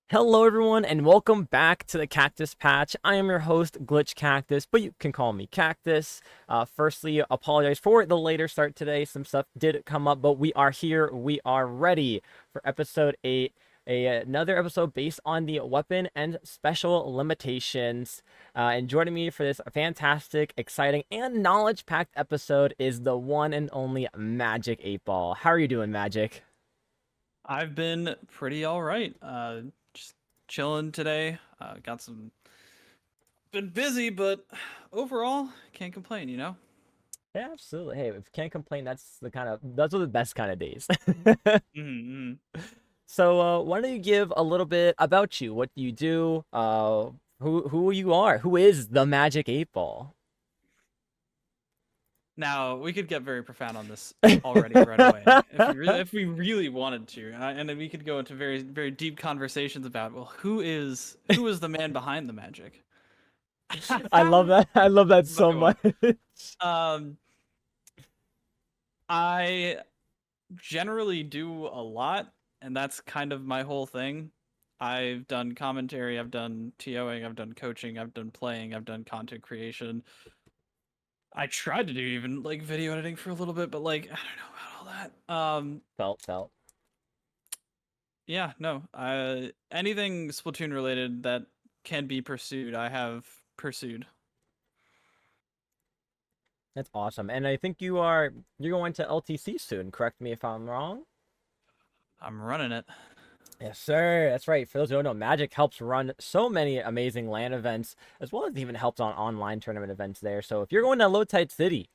Hello everyone and welcome back to the Cactus Patch. I am your host, GlitchedCactus, but you can call me Cactus. Firstly, apologize for the later start today. Some stuff did come up, but we are here. We are ready for episode 8. Another episode based on the weapon and special limitations. And joining me for this fantastic, exciting, and knowledge-packed episode is the one and only Magic8ball. How are you doing, Magic? I've been pretty all right. Just chilling today. Got some been busy, but overall can't complain, you know? Yeah, absolutely. Hey, if you can't complain, those are the best kind of days. Mm-hmm. So, why don't you give a little bit about you, what you do, who you are, who is the Magic8ball? Now we could get very profound on this already right away if we really wanted to, and then we could go into very deep conversations about who is the man behind the magic. I love that. I love that But so go on. much. Um, I generally do a lot, and that's kind of my whole thing. I've done commentary, I've done TOing, I've done coaching, I've done playing, I've done content creation. I tried to do even like video editing for a little bit, but like I don't know about all that. Felt. Yeah, no. Anything Splatoon related that can be pursued, I have pursued. That's awesome. And I think you're going to LTC soon. Correct me if I'm wrong. I'm running it. Yes, sir. That's right. For those who don't know, Magic helps run so many amazing LAN events, as well as even helps on online tournament events there. So if you're going to Low Tide City,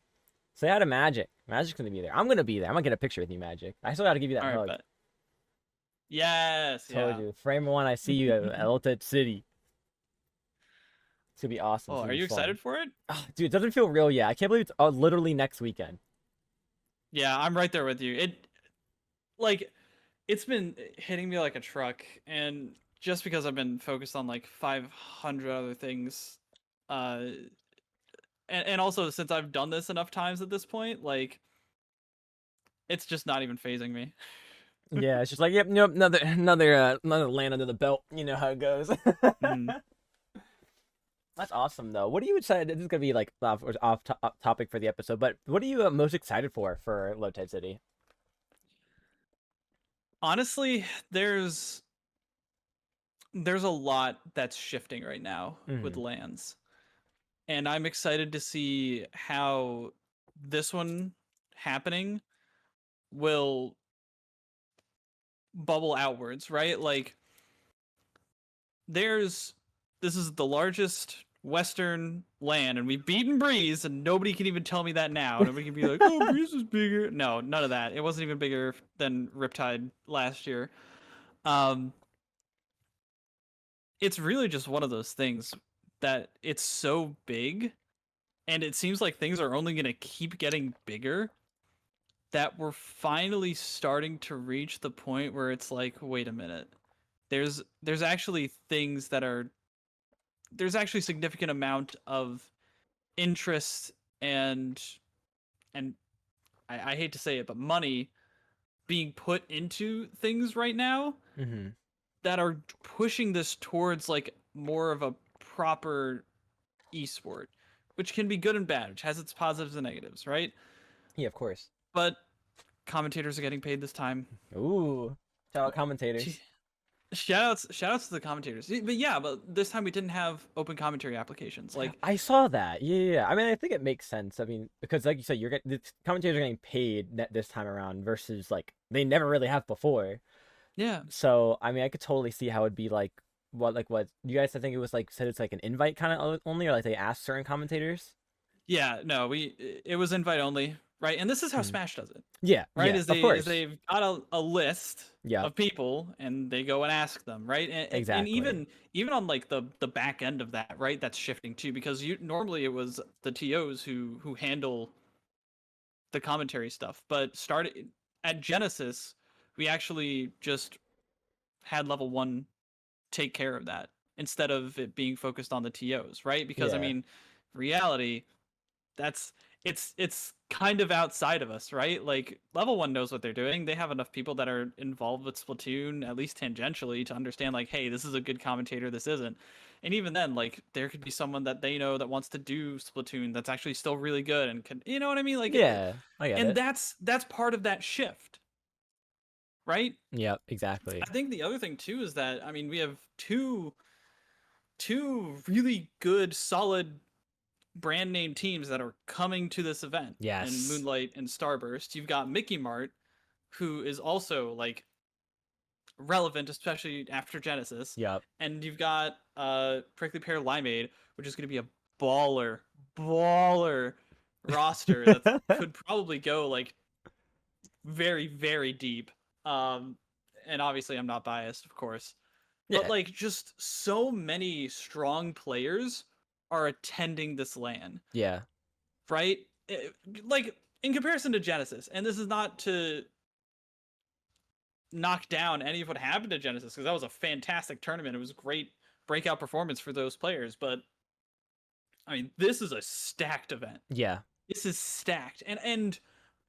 say hi to Magic. Magic's gonna be there. I'm gonna be there. I'm gonna get a picture with you, Magic. I still gotta give you that All right, hug. bet. Yes, Told yeah. you. Frame one, I see you at Low Tide City. It's gonna be awesome. Oh, It's are gonna be you fun. excited for it? Oh, dude, it doesn't feel real yet. I can't believe it's literally next weekend. Yeah, I'm right there with you. Like it's been hitting me like a truck, and just because I've been focused on like 500 other things, uh and also since I've done this enough times at this point, like it's just not even phasing me. Yeah, it's just like, yep, nope, another land under the belt. You know how it goes. Mhm. That's awesome, though. What are you excited? This is gonna be like off topic for the episode, but what are you most excited for Low Tide City? Honestly, there's a lot that's shifting right now with Hmm. lands, and I'm excited to see how this one happening will bubble outwards, right? Like there's this is the largest western land, and we've beaten Breeze, and nobody can even tell me that now. Nobody can be like, oh, Breeze is bigger. No, none of that. It wasn't even bigger than Riptide last year. Um it's really just one of those things that it's so big, and it seems like things are only going to keep getting bigger, that we're finally starting to reach the point where it's like, wait a minute, there's actually things that are there's actually significant amount of interest and I hate to say it, but money being put into things right now Hmm. that are pushing this towards like more of a proper esport, which can be good and bad, which has its positives and negatives, right? Yeah, of course. But commentators are getting paid this time. Ooh, shout out commentators. Shout outs to the commentators. But yeah, but this time we didn't have open commentary applications. Like, I saw that. Yeah. I mean, I think it makes sense. I mean, because like you said, the commentators are getting paid this time around versus like they never really have before. yeah, So I mean, I could totally see how it'd be like what you guys. I think it was like said it's like an invite kind of only, or like they ask certain commentators. yeah, no, it was invite only, right? And this is how Hmm. Smash does it, Yeah, right? yeah, Is of course. they've got a list Yeah, of people, and they go and ask them, right? And exactly. even on like the back end of that, right? That's shifting too, because you normally it was the TOs who handle the commentary stuff, but started at Genesis, we actually just had level 1 take care of that instead of it being focused on the TOs, right? Because I Yeah. mean, reality, that's it's kind of outside of us, right? Like level 1 knows what they're doing. They have enough people that are involved with Splatoon at least tangentially to understand like, hey, this is a good commentator, this isn't. And even then, like there could be someone that they know that wants to do Splatoon that's actually still really good and can, you know what I mean? Like Yeah, I get and it. that's part of that shift, right? Yep, exactly. I think the other thing too is that I mean, we have two really good solid brand name teams that are coming to this event in Yes. Moonlight and Starburst. You've got Mickey Mart, who is also like relevant, especially after Genesis, Yep. and you've got Prickly Pear Limeade, which is going to be a baller roster that could probably go like very very deep. Um, and obviously I'm not biased, of course, but Yeah. like just so many strong players are attending this LAN, Yeah. right? Like in comparison to Genesis, and this is not to knock down any of what happened to Genesis because that was a fantastic tournament. It was a great breakout performance for those players, but I mean, this is a stacked event. Yeah. This is stacked, and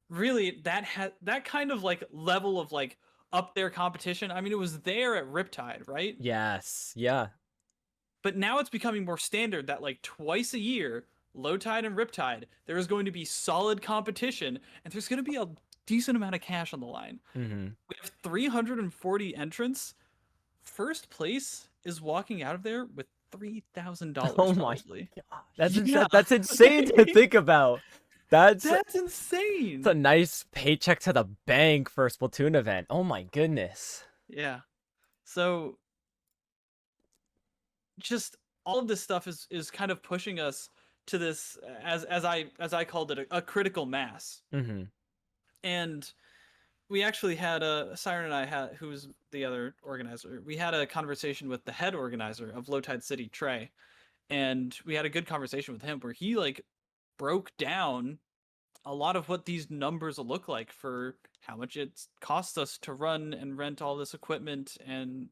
really that kind of like level of like up there competition. I mean, it was there at Riptide, right? Yes. Yeah. But now it's becoming more standard that like twice a year, low tide and riptide, there is going to be solid competition and there's going to be a decent amount of cash on the line. Mm-hmm. We have 340 entrants. First place is walking out of there with $3,000 Oh my probably. god. Yeah. That's insane to think about. That's That's it's insane. a nice paycheck to the bank for a Splatoon event. Oh my goodness. Yeah. So just all of this stuff is kind of pushing us to this as I called it a critical mass. Mm-hmm. And we actually had Siren and I had who was the other organizer. We had a conversation with the head organizer of Low Tide City, Trey, and we had a good conversation with him where he like broke down a lot of what these numbers will look like for how much it costs us to run and rent all this equipment and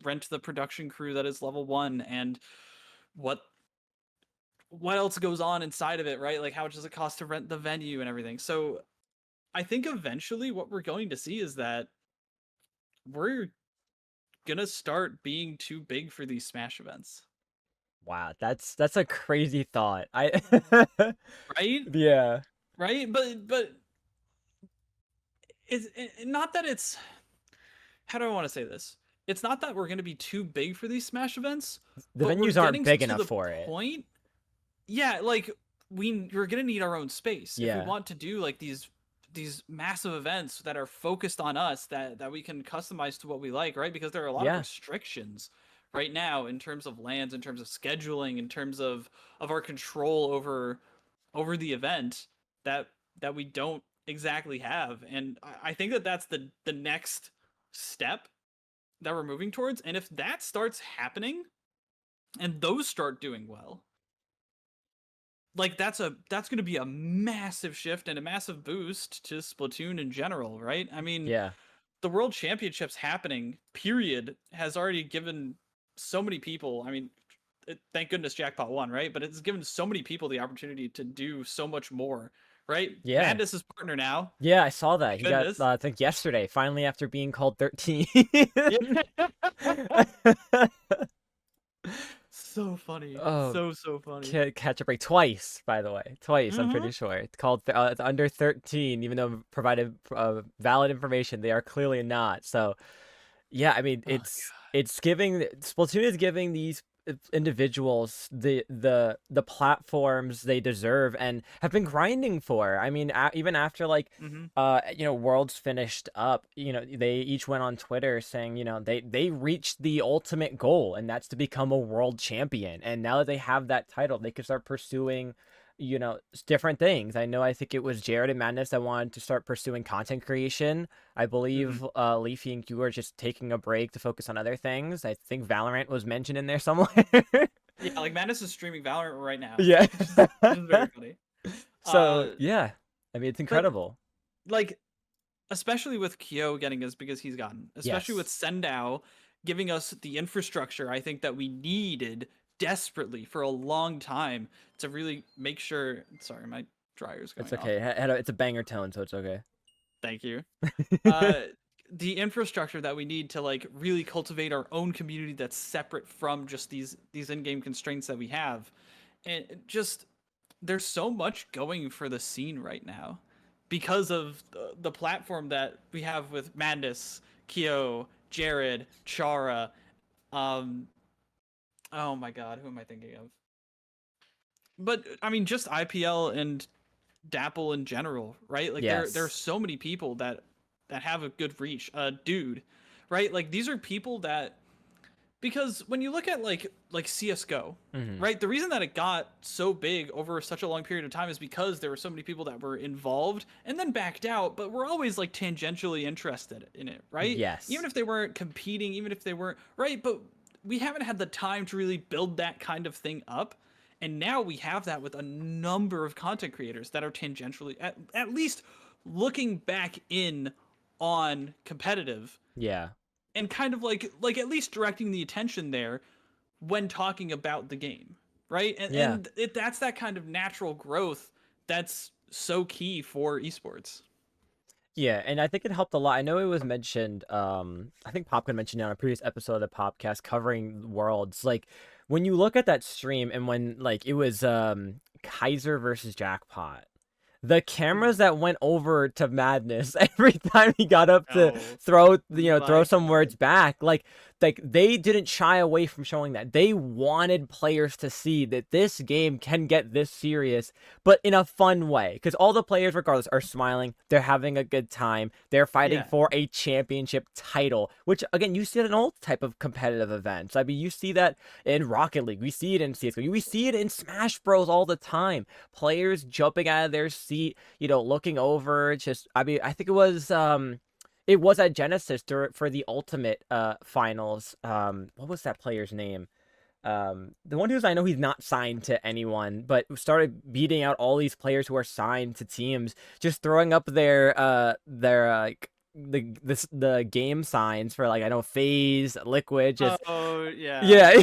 rent the production crew that is level 1 and what else goes on inside of it, right? Like how much does it cost to rent the venue and everything. So I think eventually what we're going to see is that we're gonna start being too big for these Smash events. Wow, that's a crazy thought. I Right? yeah. Right? But it's not that it's how do I want to say this? It's not that we're gonna be too big for these Smash events, The but we're venues aren't getting big to enough the for it. point. Yeah, like we're gonna need our own space if we Yeah. want to do like these massive events that are focused on us that we can customize to what we like, right? Because there are a lot of Yeah. restrictions right now in terms of lands, in terms of scheduling, in terms of our control over the event that we don't exactly have. And I think that that's the next step that we're moving towards. And if that starts happening and those start doing well, like that's going to be a massive shift and a massive boost to Splatoon in general, right? I mean, Yeah. the World Championships happening, period, has already given so many people. I mean, thank goodness Jackpot won, right? But it's given so many people the opportunity to do so much more, right? Yeah. Madness is partner now. Yeah, I saw that. Thank He got goodness. I think yesterday, finally after being called 13. Yeah. So funny. Oh, So funny. catch a break twice, by the way. Twice, I'm Mm-hmm. pretty sure. It's called it's under 13, even though provided valid information, they are clearly not. So, yeah, I mean, Oh it's giving Splatoon is giving these individuals the platforms they deserve and have been grinding for. I mean, even after like God. Mm-hmm. Worlds finished up, they each went on Twitter saying, they reached the ultimate goal, and that's to become a world champion. And now that they have that title, they can start pursuing different things. I think it was Jared and Madness that wanted to start pursuing content creation. I Mm-hmm. believe Leafy and Q are just taking a break to focus on other things. I think Valorant was mentioned in there somewhere. Yeah, like Madness is streaming Valorant right now, Yeah. which is very funny. So Uh, yeah, I mean, it's but incredible. like especially with Kyo getting as big as he's gotten, especially with Yes. Sendao giving us the infrastructure I think that we needed desperately for a long time to really make sure. Sorry, my dryer's It's going off. okay. It's a banger tone, so it's okay. Thank you. The infrastructure that we need to like really cultivate our own community that's separate from just these in-game constraints that we have, and just there's so much going for the scene right now because of the platform that we have with Madness, Kyo, Jared, Chara. Um, oh my God, who am I thinking of? But I mean, just IPL and Dapple in general, right? Like there are Yes. so many people that have a good reach. Dude, right? Like these are people that, because when you look at like CS:GO, Hmm. right? The reason that it got so big over such a long period of time is because there were so many people that were involved and then backed out, but were always like tangentially interested in it, right? Even Yes. if they weren't competing, even if they weren't, right? But we haven't had the time to really build that kind of thing up. And now we have that with a number of content creators that are tangentially at least looking back in on competitive Yeah. and kind of like at least directing the attention there when talking about the game, right? And Yeah. that's that kind of natural growth that's so key for esports. Yeah, and I think it helped a lot. I know it was mentioned, I think Popkin mentioned it on a previous episode of the podcast covering Worlds. Like when you look at that stream and when like it was Kaiser versus Jackpot, the cameras that went over to Madness every time he got up to Oh throw, throw my some words God. back, like they didn't shy away from showing that. They wanted players to see that this game can get this serious, but in a fun way. Because all the players, regardless, are smiling. They're having a good time. They're fighting Yeah. for a championship title, which again, you see it in all type of competitive events. I mean, you see that in Rocket League. We see it in CS:GO. We see it in Smash Bros all the time. Players jumping out of their seat, looking over. Just, I mean, I think it was at Genesis for the Ultimate finals. What was that player's name? The one who's, I know he's not signed to anyone, but started beating out all these players who are signed to teams, just throwing up their like the game signs for, like, I know FaZe, Liquid, just Oh yeah. yeah.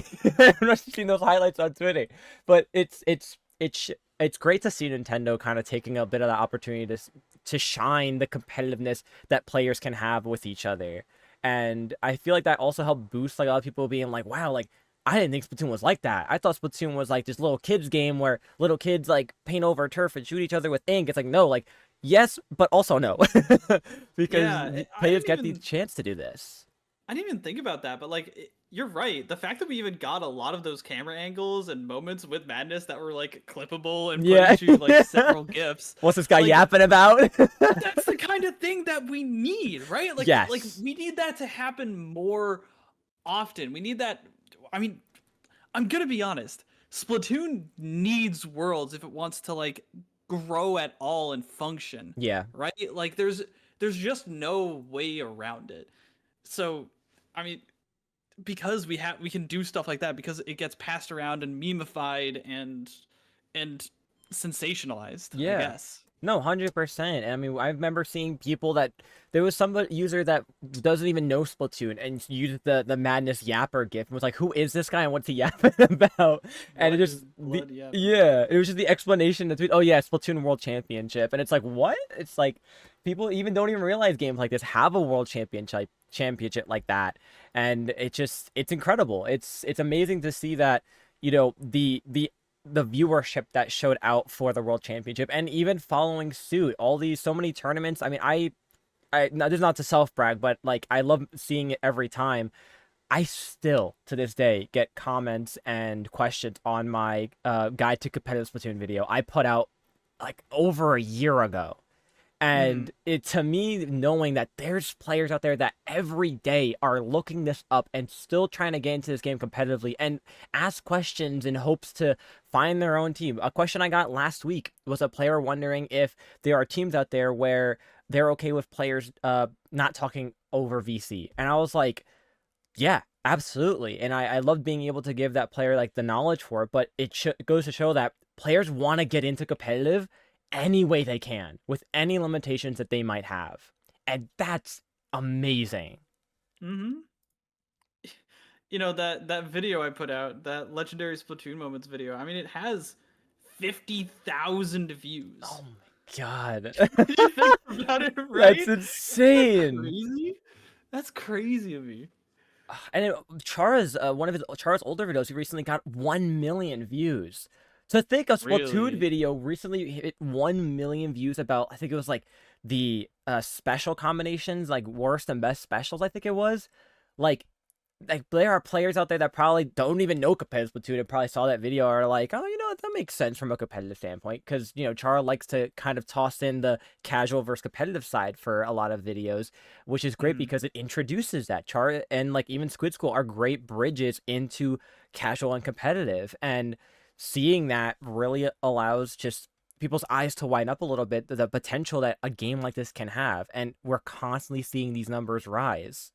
I'm not seeing those highlights on Twitter, but it's great to see Nintendo kind of taking a bit of the opportunity to shine the competitiveness that players can have with each other. And I feel like that also helped boost like a lot of people being like, wow, like I didn't think Splatoon was like that. I thought Splatoon was like this little kids game where little kids like paint over turf and shoot each other with ink. It's like, no, like yes, but also no. Because Yeah. players get the chance to do this. I didn't even think about that, but like you're right. The fact that we even got a lot of those camera angles and moments with Madness that were like clippable and put Yeah. into like several gifs, What's this guy like yapping about? that's the kind of thing that we need, right? Like Yes. we need that to happen more often. We need that. I mean, I'm gonna be honest. Splatoon needs Worlds if it wants to like grow at all and function, Yeah. right? Like there's just no way around it. So, I mean, because we can do stuff like that because it gets passed around and memeified and sensationalized, I Yeah. guess. No, 100%. I mean, I remember seeing people that there was some user that doesn't even know Splatoon and used the Madness Yapper gif and was like, "Who is this guy and what's he yapping about?" And it What just is blood yapping yeah, about? it was just the explanation that oh yeah, Splatoon World Championship, and it's like what? It's like people even don't even realize games like this have a World Championship like that, and it's incredible. It's amazing to see that the viewership that showed out for the World Championship, and even following suit, all these so many tournaments. I mean, this is not to self brag, but like I love seeing it every time. I still to this day get comments and questions on my guide to competitive Splatoon video I put out like over a year ago. Mm-hmm. And it, to me, knowing that there's players out there that every day are looking this up and still trying to get into this game competitively and ask questions in hopes to find their own team. A question I got last week was a player wondering if there are teams out there where they're okay with players not talking over VC. And I was like, yeah, absolutely. And I love being able to give that player like the knowledge for it, but it goes to show that players want to get into competitive any way they can with any limitations that they might have. And that's amazing. Mm-hmm. You know that video I put out, that legendary Splatoon moments video. I mean, it has 50,000 views. Oh my god. You think about it, That's right? Isn't that insane. crazy? That's crazy of me. And Chara's one of his Chara's older videos, he recently got 1 million views. To think a Splatoon Really? video recently hit 1 million views about, I think it was like the special combinations, like worst and best specials, I think it was. Like there are players out there that probably don't even know competitive Splatoon and probably saw that video or are like, oh, that makes sense from a competitive standpoint because Chara likes to kind of toss in the casual versus competitive side for a lot of videos, which is great Mhm. because it introduces that. Chara and like even Squid School are great bridges into casual and competitive, and seeing that really allows just people's eyes to widen up a little bit, the potential that a game like this can have, and we're constantly seeing these numbers rise.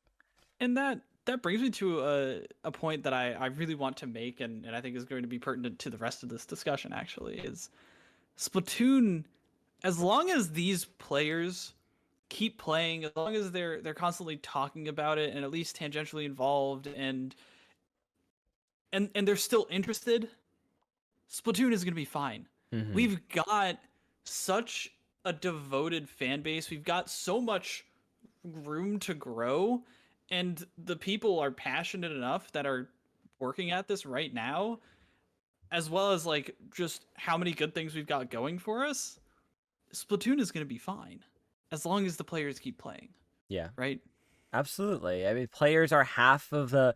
And that brings me to a point that I really want to make, and I think is going to be pertinent to the rest of this discussion, actually, is Splatoon, as long as these players keep playing, as long as they're constantly talking about it and at least tangentially involved and they're still interested, Splatoon is going to be fine. Mm-hmm. We've got such a devoted fan base. We've got so much room to grow, and the people are passionate enough that are working at this right now, as well as like just how many good things we've got going for us. Splatoon is going to be fine as long as the players keep playing, Yeah. right? Absolutely. I mean, players are half of the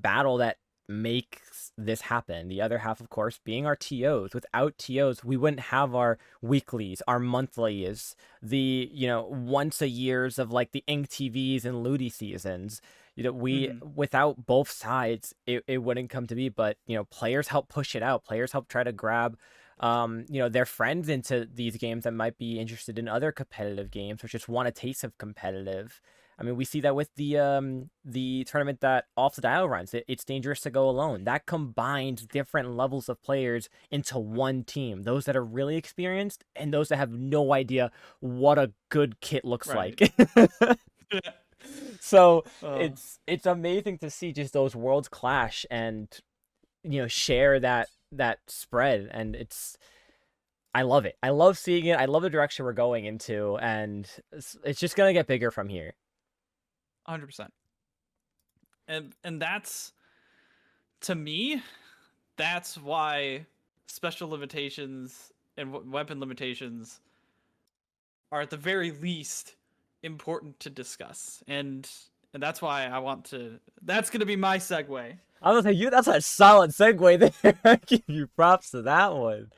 battle that makes this happen. The other half, of course, being our TOs. Without TOs, we wouldn't have our weeklies, our monthlies, the, once a years of like the Ink TVs and Ludi seasons. We Mm-hmm. without both sides, it wouldn't come to be. But, players help push it out. Players help try to grab their friends into these games that might be interested in other competitive games or just want a taste of competitive. I mean, we see that with the tournament that Off the Dial runs. It's dangerous to go alone. That combines different levels of players into one team. Those that are really experienced and those that have no idea what a good kit looks Right. like. So Oh, it's amazing to see just those worlds clash and share that spread, and I love it. I love seeing it. I love the direction we're going into, and it's just gonna get bigger from here. 100%. And that's, to me, that's why special limitations and weapon limitations are at the very least important to discuss. And that's why I want to, that's going to be my segue. I was like, that's a solid segue there. I give you props to that one.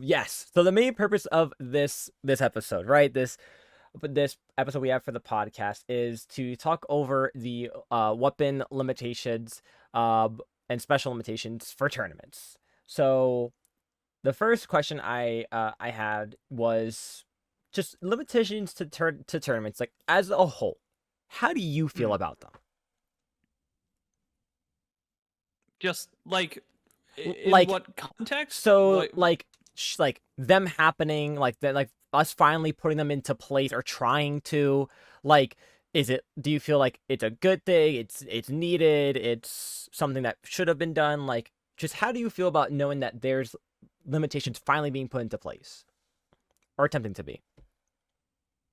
Yes. So the main purpose of this episode, right? This episode we have for the podcast is to talk over the weapon limitations, and special limitations for tournaments. So the first question I had was just limitations to tournaments, like as a whole. How do you feel Mm. about them? Just like, in Like, what context? so like them happening, like that, like us finally putting them into place or trying to, like, do you feel like it's a good thing, it's needed, it's something that should have been done, like, just how do you feel about knowing that there's limitations finally being put into place or attempting to be?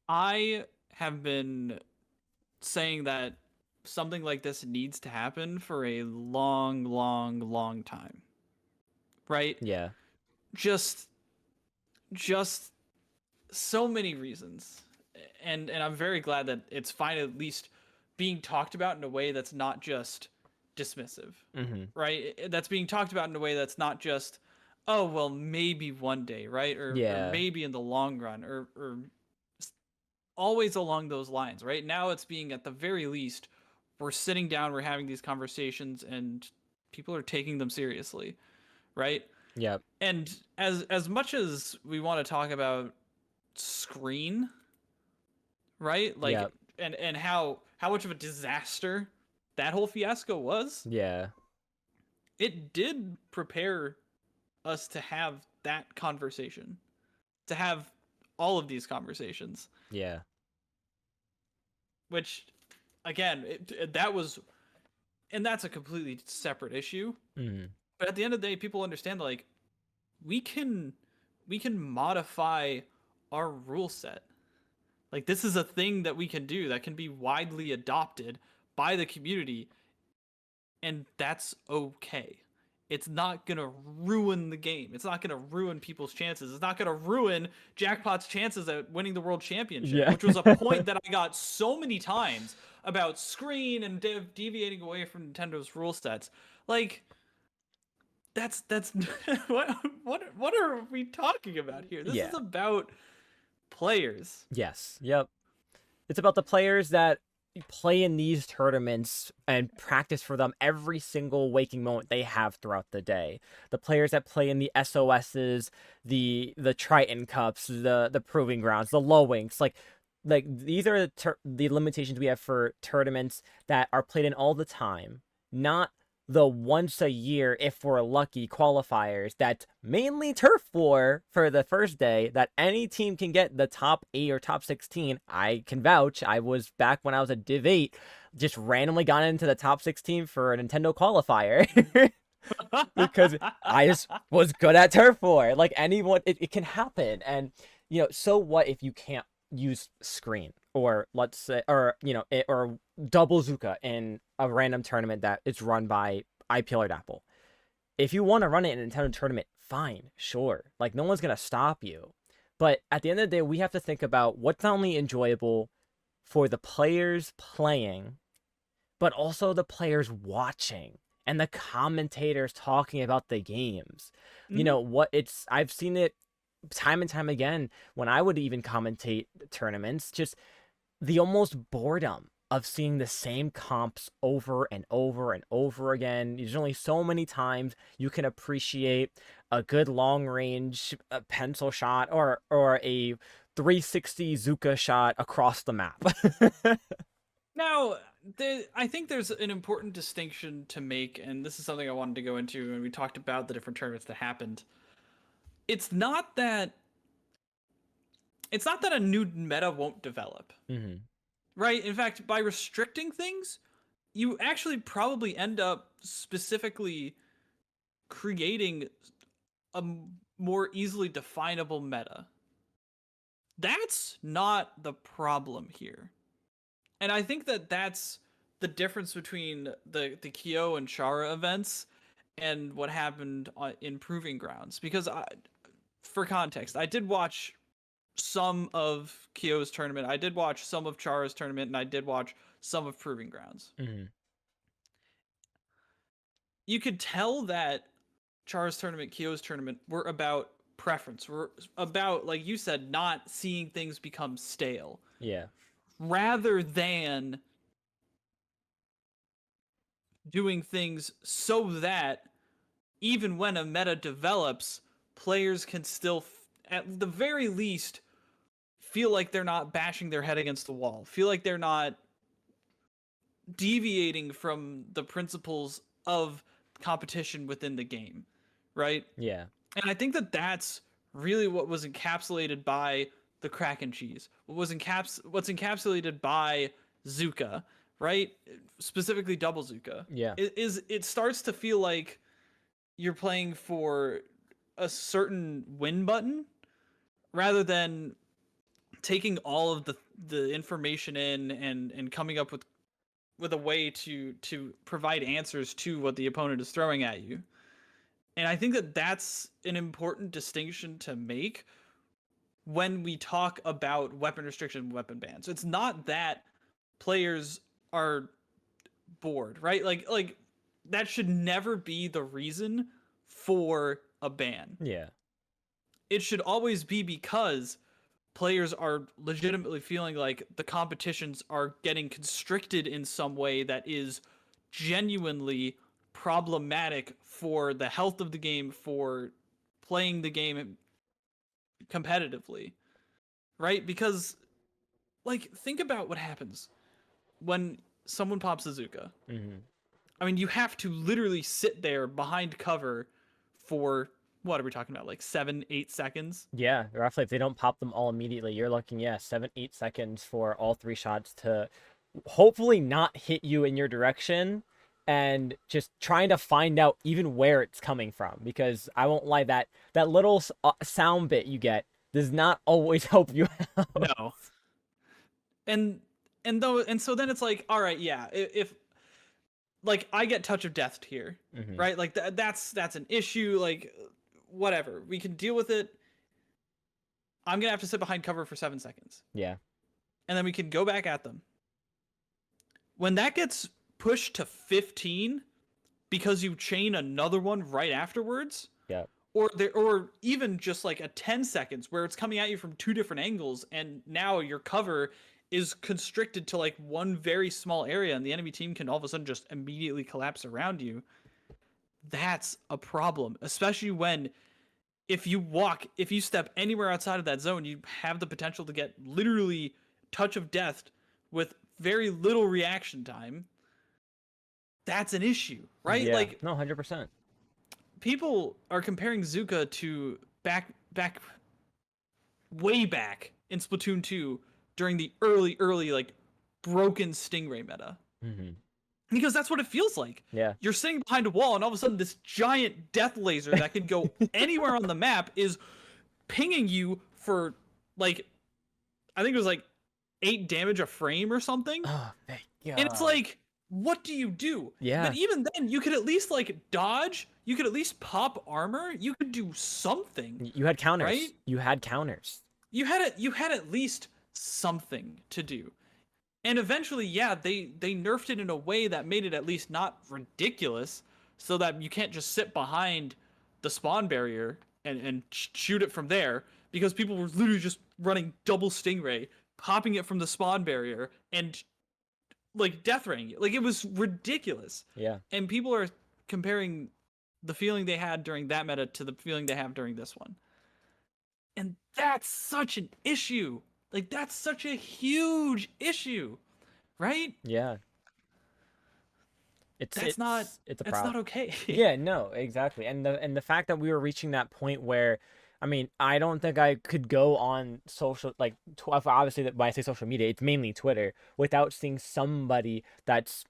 I have been saying that something like this needs to happen for a long, long, long time. Right? Yeah. Just just so many reasons. And I'm very glad that it's finally at least being talked about in a way that's not just dismissive. Mm-hmm. Right? That's being talked about in a way that's not just, oh well, maybe one day, right? Or Yeah. maybe in the long run, or always along those lines, right? Now it's being, at the very least, we're sitting down, we're having these conversations, and people are taking them seriously, right? Yep. And as much as we want to talk about screen, right? Like, Yep. and how much of a disaster that whole fiasco was, Yeah. it did prepare us to have that conversation, to have all of these conversations, Yeah. which, again, that was, and that's a completely separate issue. Mm-hmm. But at the end of the day, people understand, like, we can modify our rule set. Like, this is a thing that we can do that can be widely adopted by the community, and that's okay. It's not gonna ruin the game. It's not gonna ruin people's chances. It's not gonna ruin Jackpot's chances at winning the world championship, Yeah. which was a point that I got so many times about screen and deviating away from Nintendo's rule sets. Like, that's what are we talking about here? This Yeah. is about players. Yes. Yep. It's about the players that play in these tournaments and practice for them every single waking moment they have throughout the day. The players that play in the SOSs, the Triton Cups, the Proving Grounds, the Low Winks, like these are the limitations we have for tournaments that are played in all the time, not the once a year, if we're lucky, qualifiers that mainly turf war for the first day, that any team can get the top 8 or top 16. I can vouch. I was back when I was a Div 8, just randomly got into the top 16 for a Nintendo qualifier because I just was good at turf war. Like anyone, it can happen. And, so what if you can't use screen, or let's say, or or double Zuka in a random tournament that is run by IPL or Dapple? If you want to run it in a Nintendo tournament, fine, sure, like no one's gonna stop you. But at the end of the day, we have to think about what's not only enjoyable for the players playing, but also the players watching and the commentators talking about the games. I've seen it time and time again when I would even commentate tournaments, just the almost boredom of seeing the same comps over and over and over again. There's only so many times you can appreciate a good long range pencil shot or a 360 Zuka shot across the map. Now, I think there's an important distinction to make, and this is something I wanted to go into when we talked about the different tournaments that happened. It's not that a new meta won't develop. Mm-hmm. Right? In fact, by restricting things, you actually probably end up specifically creating a more easily definable meta. That's not the problem here. And I think that that's the difference between the Kyo and Chara events and what happened in Proving Grounds. Because for context, I did watch some of Kyo's tournament, I did watch some of Chara's tournament, and I did watch some of Proving Grounds. Mm-hmm. You could tell that Chara's tournament, Kyo's tournament were about preference. Were about, like you said, not seeing things become stale. Yeah. Rather than doing things so that even when a meta develops, players can still, at the very least, feel like they're not bashing their head against the wall, feel like they're not deviating from the principles of competition within the game, right? Yeah. And I think that that's really what was encapsulated by the Kraken cheese. What's encapsulated by Zuka, right? Specifically double Zuka. Yeah. It starts to feel like you're playing for a certain win button rather than taking all of the information in and coming up with a way to provide answers to what the opponent is throwing at you. And I think that that's an important distinction to make when we talk about weapon restriction, weapon bans. It's not that players are bored, right? Like that should never be the reason for a ban. Yeah. It should always be because players are legitimately feeling like the competitions are getting constricted in some way that is genuinely problematic for the health of the game, for playing the game competitively, right? Because, like, think about what happens when someone pops a Zuka. Mm-hmm. I mean, you have to literally sit there behind cover for, what are we talking about, like 7-8 seconds? Yeah, roughly. If they don't pop them all immediately, you're looking, 7-8 seconds for all 3 shots to hopefully not hit you in your direction. and just trying to find out even where it's coming from, because I won't lie, that little sound bit you get does not always help you out. No. And so then it's like, all right, yeah, if like I get touch of death here, Hmm. right? Like that's an issue. Like whatever, we can deal with it. I'm gonna have to sit behind cover for 7 seconds, Yeah. and then we can go back at them. When that gets pushed to 15 because you chain another one right afterwards, Yeah. or even just like a 10 seconds where it's coming at you from two different angles, and now your cover is constricted to like one very small area, and the enemy team can all of a sudden just immediately collapse around you. That's a problem, especially when if you step anywhere outside of that zone, you have the potential to get literally touch of death with very little reaction time. That's an issue, right? Yeah. Like No, 100%. people are comparing Zuka to back way back in Splatoon 2 during the early like broken Stingray meta. Hmm. Because that's what it feels like. Yeah. You're sitting behind a wall and all of a sudden this giant death laser that can go anywhere on the map is pinging you for like I think it was like 8 damage a frame or something. Oh, thank And it's God. like, what do you do? Yeah. But even then, you could at least like dodge. You could at least pop armor. You could do something, You had right? counters. You had counters. You had at least something to do. And eventually, yeah, they nerfed it in a way that made it at least not ridiculous, so that you can't just sit behind the spawn barrier and shoot it from there, because people were literally just running double stingray, popping it from the spawn barrier, and like death raying it. Like it was ridiculous. Yeah. And people are comparing the feeling they had during that meta to the feeling they have during this one. And that's such an issue. Like that's such a huge issue, right? Yeah. It's a That's problem. not okay. Yeah, no, exactly. And the fact that we were reaching that point where, I mean, I don't think I could go on social, like obviously that when I say social media, it's mainly Twitter, without seeing somebody that's,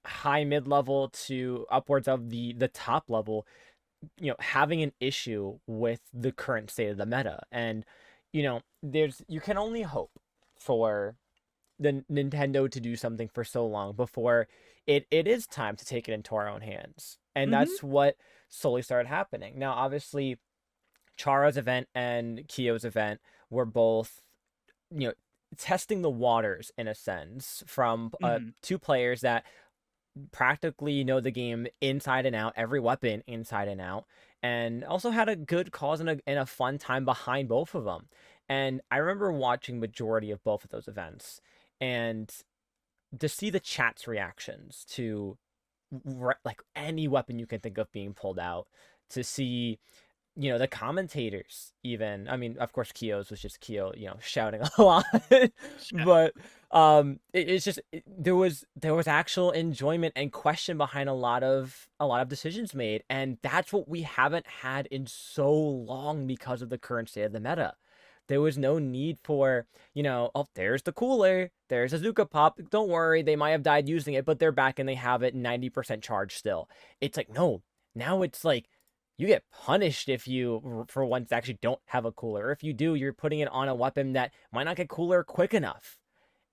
high mid-level to upwards of the top level, having an issue with the current state of the meta. And, you can only hope for the Nintendo to do something for so long before it is time to take it into our own hands. And Mm-hmm. that's what slowly started happening. Now, obviously, Chara's event and Kyo's event were both, you know, testing the waters in a sense from Mm-hmm. two players that practically know the game inside and out, every weapon inside and out, and also had a good cause and a fun time behind both of them. And I remember watching majority of both of those events, and to see the chat's reactions to like any weapon you can think of being pulled out, to see the commentators even. I mean, of course, Kyo's was just Kyo, shouting a lot, Yeah. but it's just there was actual enjoyment and question behind a lot of decisions made, and that's what we haven't had in so long because of the current state of the meta. There was no need for, oh, there's the cooler, there's a Zuka pop. Don't worry, they might have died using it, but they're back and they have it 90% charged still. It's like, no, now it's like you get punished if you, for once, actually don't have a cooler. If you do, you're putting it on a weapon that might not get cooler quick enough.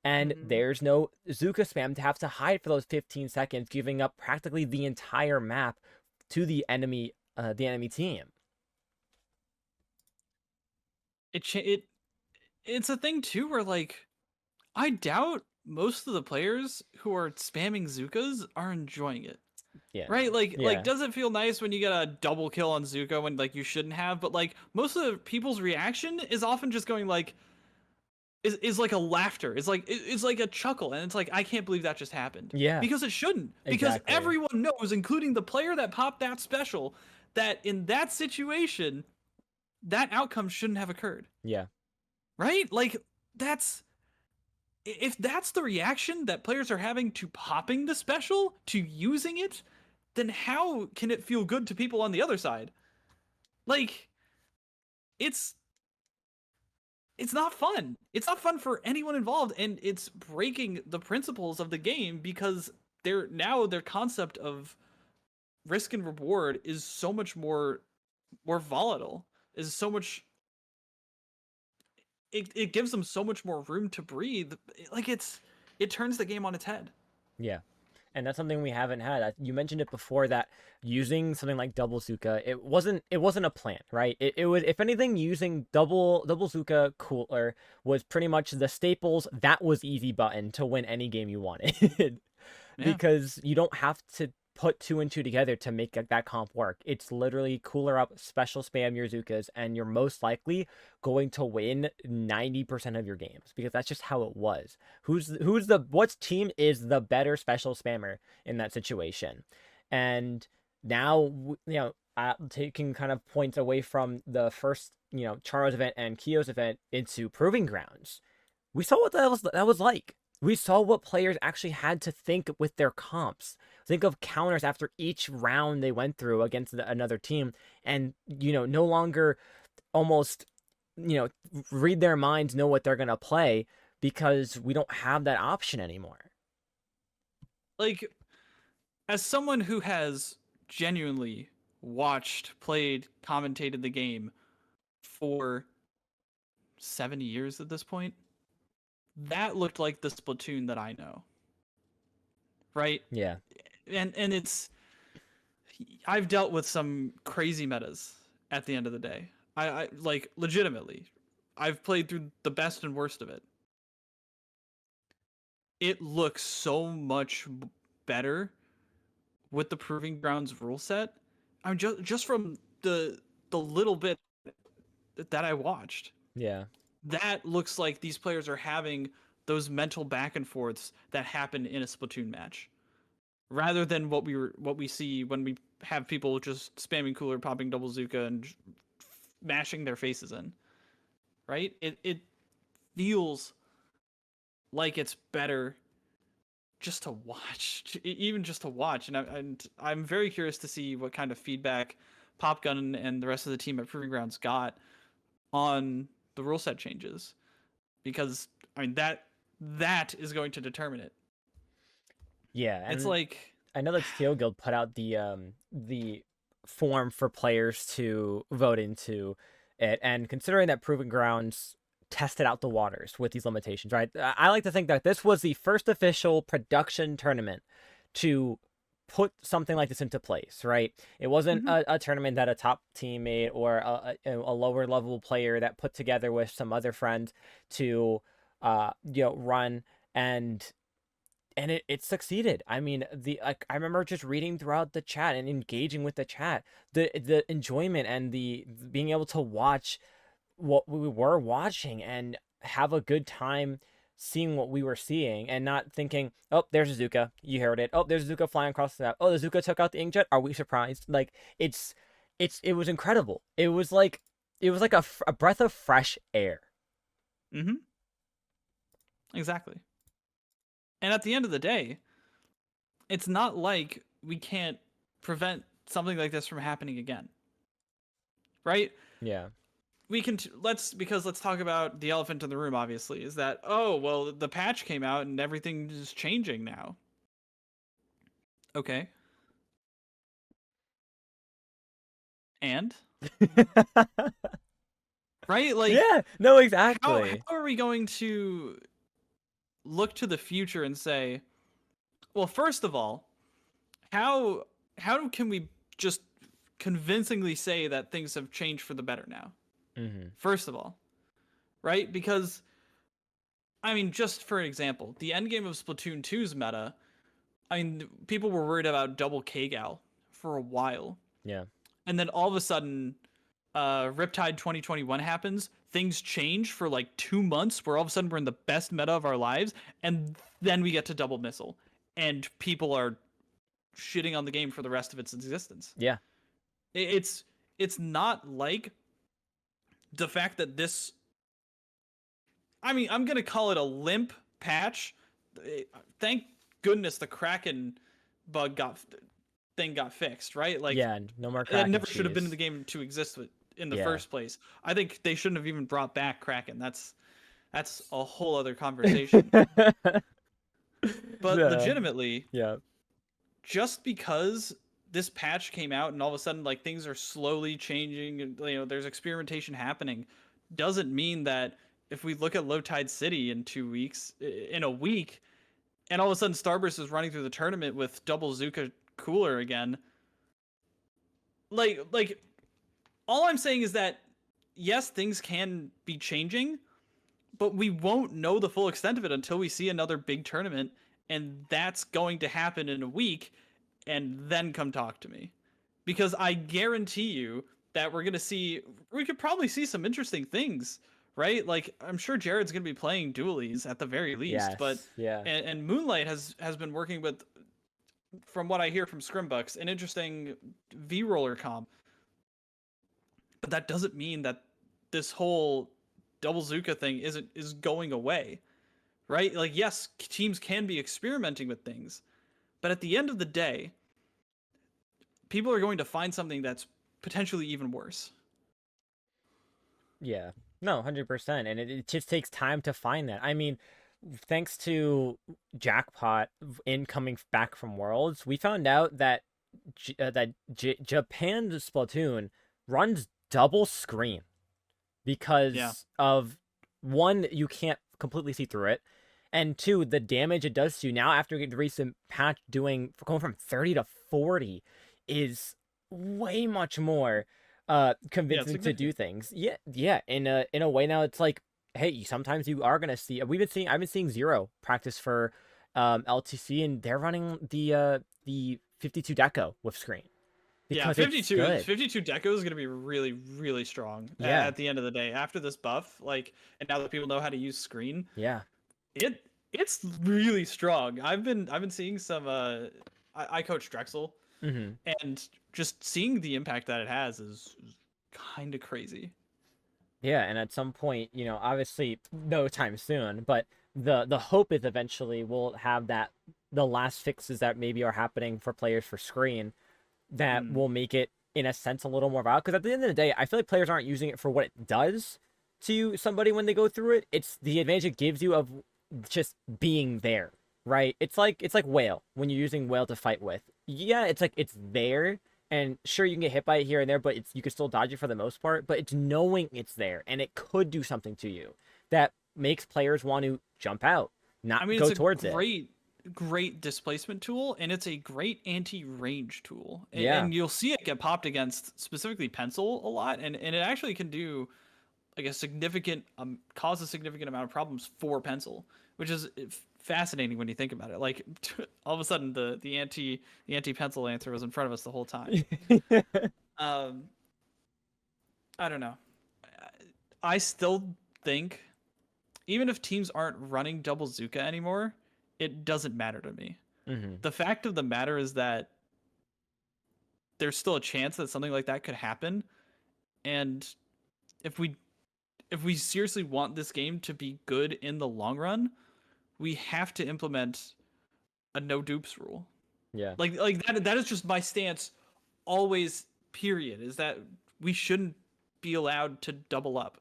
And Mm-hmm. there's no Zuka spam to have to hide for those 15 seconds, giving up practically the entire map to the enemy team. It's a thing too where like I doubt most of the players who are spamming Zukas are enjoying it. Yeah, Right? no. Like Yeah. does it feel nice when you get a double kill on Zuko when like you shouldn't have? But like most of the people's reaction is often just going like is like a laughter. It's like a chuckle, and it's like I can't believe that just happened. Yeah, Because it shouldn't. Because exactly. everyone knows, including the player that popped that special, that in that situation, that outcome shouldn't have occurred. Yeah. Right? Like that's if that's the reaction that players are having to popping the special, to using it, then how can it feel good to people on the other side? Like it's it's not fun. It's not fun for anyone involved, and it's breaking the principles of the game because their concept of risk and reward is so much more volatile, is so much it gives them so much more room to breathe. Like it turns the game on its head. Yeah. And that's something we haven't had. You mentioned it before that using something like double Zuka, it wasn't a plan, right? It was, if anything, using double Zuka cooler was pretty much the staples. That was easy button to win any game you wanted. Yeah. Because you don't have to put two and two together to make that comp work. It's literally cooler up, special spam your Zukas, and you're most likely going to win 90% of your games because that's just how it was. What team is the better special spammer in that situation? And now, taking kind of points away from the first, Charo's event and Kyo's event into Proving Grounds, we saw what that was like. We saw what players actually had to think with their comps. Think of counters after each round they went through against another team, and no longer almost read their minds, know what they're gonna play because we don't have that option anymore. Like, as someone who has genuinely watched, played, commentated the game for 70 years at this point, that looked like the Splatoon that I know. Right? Yeah. And I've dealt with some crazy metas at the end of the day. I like legitimately. I've played through the best and worst of it. It looks so much better with the Proving Grounds rule set. I'm just from the little bit that I watched. Yeah. That looks like these players are having those mental back and forths that happen in a Splatoon match, rather than what we see when we have people just spamming cooler, popping double Zuka, and mashing their faces in. Right? It feels like it's better just to watch, even just to watch. And I'm very curious to see what kind of feedback Popgun and the rest of the team at Proving Grounds got on the rule set changes, because I mean that is going to determine it. Yeah, and It's like, I know that Steel Guild put out the form for players to vote into it, and considering that Proving Grounds tested out the waters with these limitations, right? I like to think that this was the first official production tournament to put something like this into place, right? It wasn't a tournament that a top teammate or a lower level player that put together with some other friends to run, and it succeeded. I mean, I remember just reading throughout the chat and engaging with the chat, the enjoyment and the being able to watch what we were watching and have a good time seeing what we were seeing, and not thinking, oh, there's a Zuka, you heard it, oh, there's a Zuka flying across the map, oh, the Zuka took out the inkjet, are we surprised? Like, it was incredible. It was like a breath of fresh air. Exactly. And at the end of the day, it's not like we can't prevent something like this from happening again. Right? Yeah. We can let's talk about the elephant in the room. Obviously, is that, oh well, the patch came out and everything is changing now. Okay. And right, like, yeah, no, exactly. how are we going to look to the future and say, well, first of all, how can we just convincingly say that things have changed for the better now? First of all, right? Because, I mean, just for example, the endgame of Splatoon 2's meta, I mean, people were worried about double K-Gal for a while. Yeah. And then all of a sudden, Riptide 2021 happens. Things change for like 2 months, where all of a sudden we're in the best meta of our lives. And then we get to double missile. And people are shitting on the game for the rest of its existence. Yeah. It's not like the fact that this, I mean, I'm going to call it a limp patch. Thank goodness the Kraken bug got fixed, right? Like, yeah, no more Kraken. That never cheese. should have been in the game to exist in the first place. I think they shouldn't have even brought back Kraken. That's a whole other conversation. But legitimately, yeah, just because this patch came out and all of a sudden like things are slowly changing and there's experimentation happening, doesn't mean that if we look at Low Tide City in 2 weeks, in a week, and all of a sudden Starburst is running through the tournament with double Zuka cooler again. Like all I'm saying is that yes, things can be changing, but we won't know the full extent of it until we see another big tournament, and that's going to happen in a week, and then come talk to me. Because I guarantee you that we could probably see some interesting things, right? Like I'm sure Jared's going to be playing dualies at the very least, but Yes. Yeah. and Moonlight has been working with, from what I hear from Scrimbucks, an interesting V-roller comp. But that doesn't mean that this whole double Zuka thing is going away, right? Like yes, teams can be experimenting with things, but at the end of the day, people are going to find something that's potentially even worse. Yeah. No, 100%. And it just takes time to find that. I mean, thanks to Jackpot incoming back from Worlds, we found out that Japan's Splatoon runs double screen Yeah. because of one, you can't completely see through it, and two, the damage it does to you now after the recent patch going from 30 to 40 is way much more Yeah, it's convincing to do significant. things. Yeah, yeah. In a way now it's like, hey, sometimes you are gonna see. I've been seeing Zero practice for LTC, and they're running the 52 deco with screen Yeah, because it's good. 52 Deco is going to be really, really strong Yeah, at the end of the day. After this buff, like, and now that people know how to use screen, yeah. it's really strong. I've been seeing some. I coach Drexel, Hmm. and just seeing the impact that it has is kind of crazy. Yeah, and at some point, obviously no time soon, but the hope is eventually we'll have that the last fixes that maybe are happening for players for screen that Mm. will make it in a sense a little more viable. Because at the end of the day, I feel like players aren't using it for what it does to somebody when they go through it. It's the advantage it gives you of just being there, right? It's like whale when you're using whale to fight with. Yeah, it's like it's there, and sure you can get hit by it here and there, but you can still dodge it for the most part. But it's knowing it's there and it could do something to you that makes players want to jump out, I not mean, go it's a towards it. great displacement tool, and it's a great anti-range tool. Yeah, And you'll see it get popped against specifically Pencil a lot, and it actually can do like a significant cause a significant amount of problems for Pencil, which is fascinating when you think about it. Like all of a sudden the anti Pencil answer was in front of us the whole time. Um, I don't know. I still think even if teams aren't running double Zuka anymore, it doesn't matter to me. hmm, The fact of the matter is that there's still a chance that something like that could happen, and if we seriously want this game to be good in the long run, we have to implement a no dupes rule. yeah. Like that is just my stance always, period, is that we shouldn't be allowed to double up.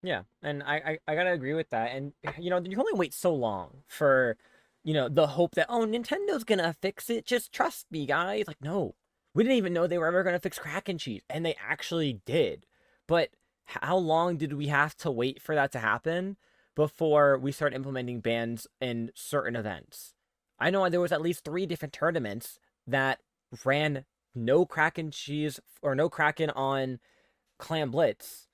Yeah, and I gotta agree with that. And you can only wait so long for, the hope that, oh, Nintendo's gonna fix it. Just trust me, guys. Like, no, we didn't even know they were ever gonna fix Kraken cheese, and they actually did. But how long did we have to wait for that to happen before we start implementing bans in certain events? I know there was at least 3 different tournaments that ran no Kraken cheese or no Kraken on Clan Blitz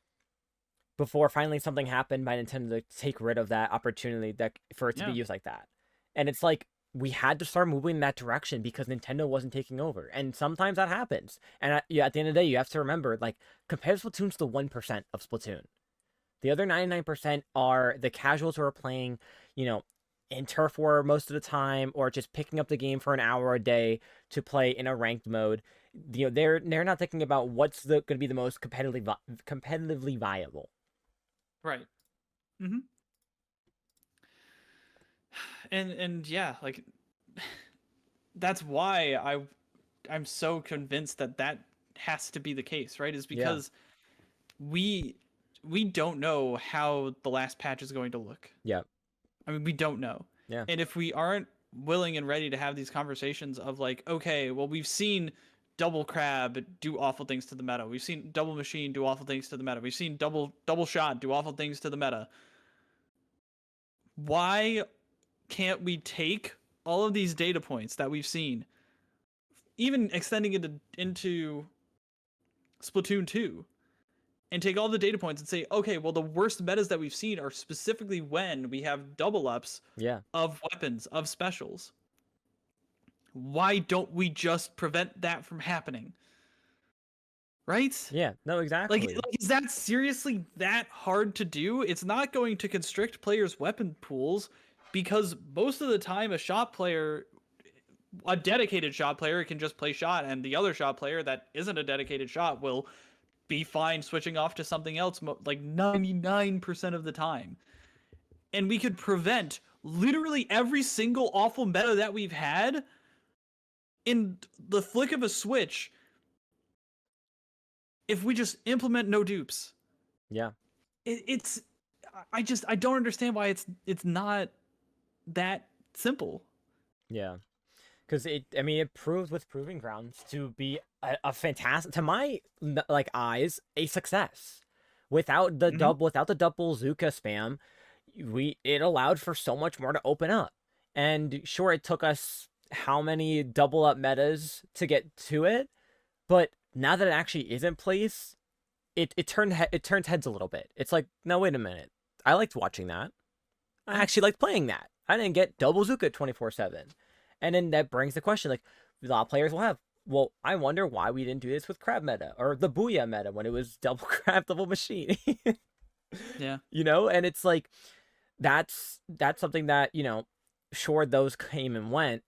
before finally something happened by Nintendo to take rid of that opportunity that for it to be Yeah. used like that. And it's like we had to start moving in that direction because Nintendo wasn't taking over. And sometimes that happens. And yeah, at the end of the day, you have to remember like competitive Splatoon's the 1% of Splatoon. The other 99% are the casuals who are playing, in turf war most of the time or just picking up the game for an hour a day to play in a ranked mode. They're not thinking about what's going to be the most competitively viable. Right. Mm-hmm. And yeah, like that's why I'm so convinced that that has to be the case, right? Is Yeah. because we we don't know how the last patch is going to look. Yeah. I mean, we don't know. Yeah. And if we aren't willing and ready to have these conversations of like, okay, well, we've seen double crab do awful things to the meta. We've seen double machine do awful things to the meta. We've seen double shot do awful things to the meta. Why can't we take all of these data points that we've seen, even extending it into Splatoon 2, and take all the data points and say, okay, well, the worst metas that we've seen are specifically when we have double ups of weapons, of specials. Why don't we just prevent that from happening? Right? Yeah, no, exactly. Like, is that seriously that hard to do? It's not going to constrict players' weapon pools, because most of the time a dedicated shot player can just play shot, and the other shot player that isn't a dedicated shot will be fine switching off to something else like 99% of the time. And we could prevent literally every single awful meta that we've had in the flick of a switch if we just implement no dupes. Yeah. I don't understand why it's not that simple. Yeah. Because it proved with Proving Grounds to be a fantastic, to my like eyes, a success. Without the double Zuka spam, it allowed for so much more to open up. And sure, it took us how many double up metas to get to it, but now that it actually is in place, it turns heads a little bit. It's like, no, wait a minute, I liked watching that. I actually liked playing that. I didn't get double Zuka 24/7. And then that brings the question, like, a lot of players will have, well, I wonder why we didn't do this with crab meta or the Booyah meta when it was double crab, double machine. Yeah. And it's like, that's something that, sure, those came and went.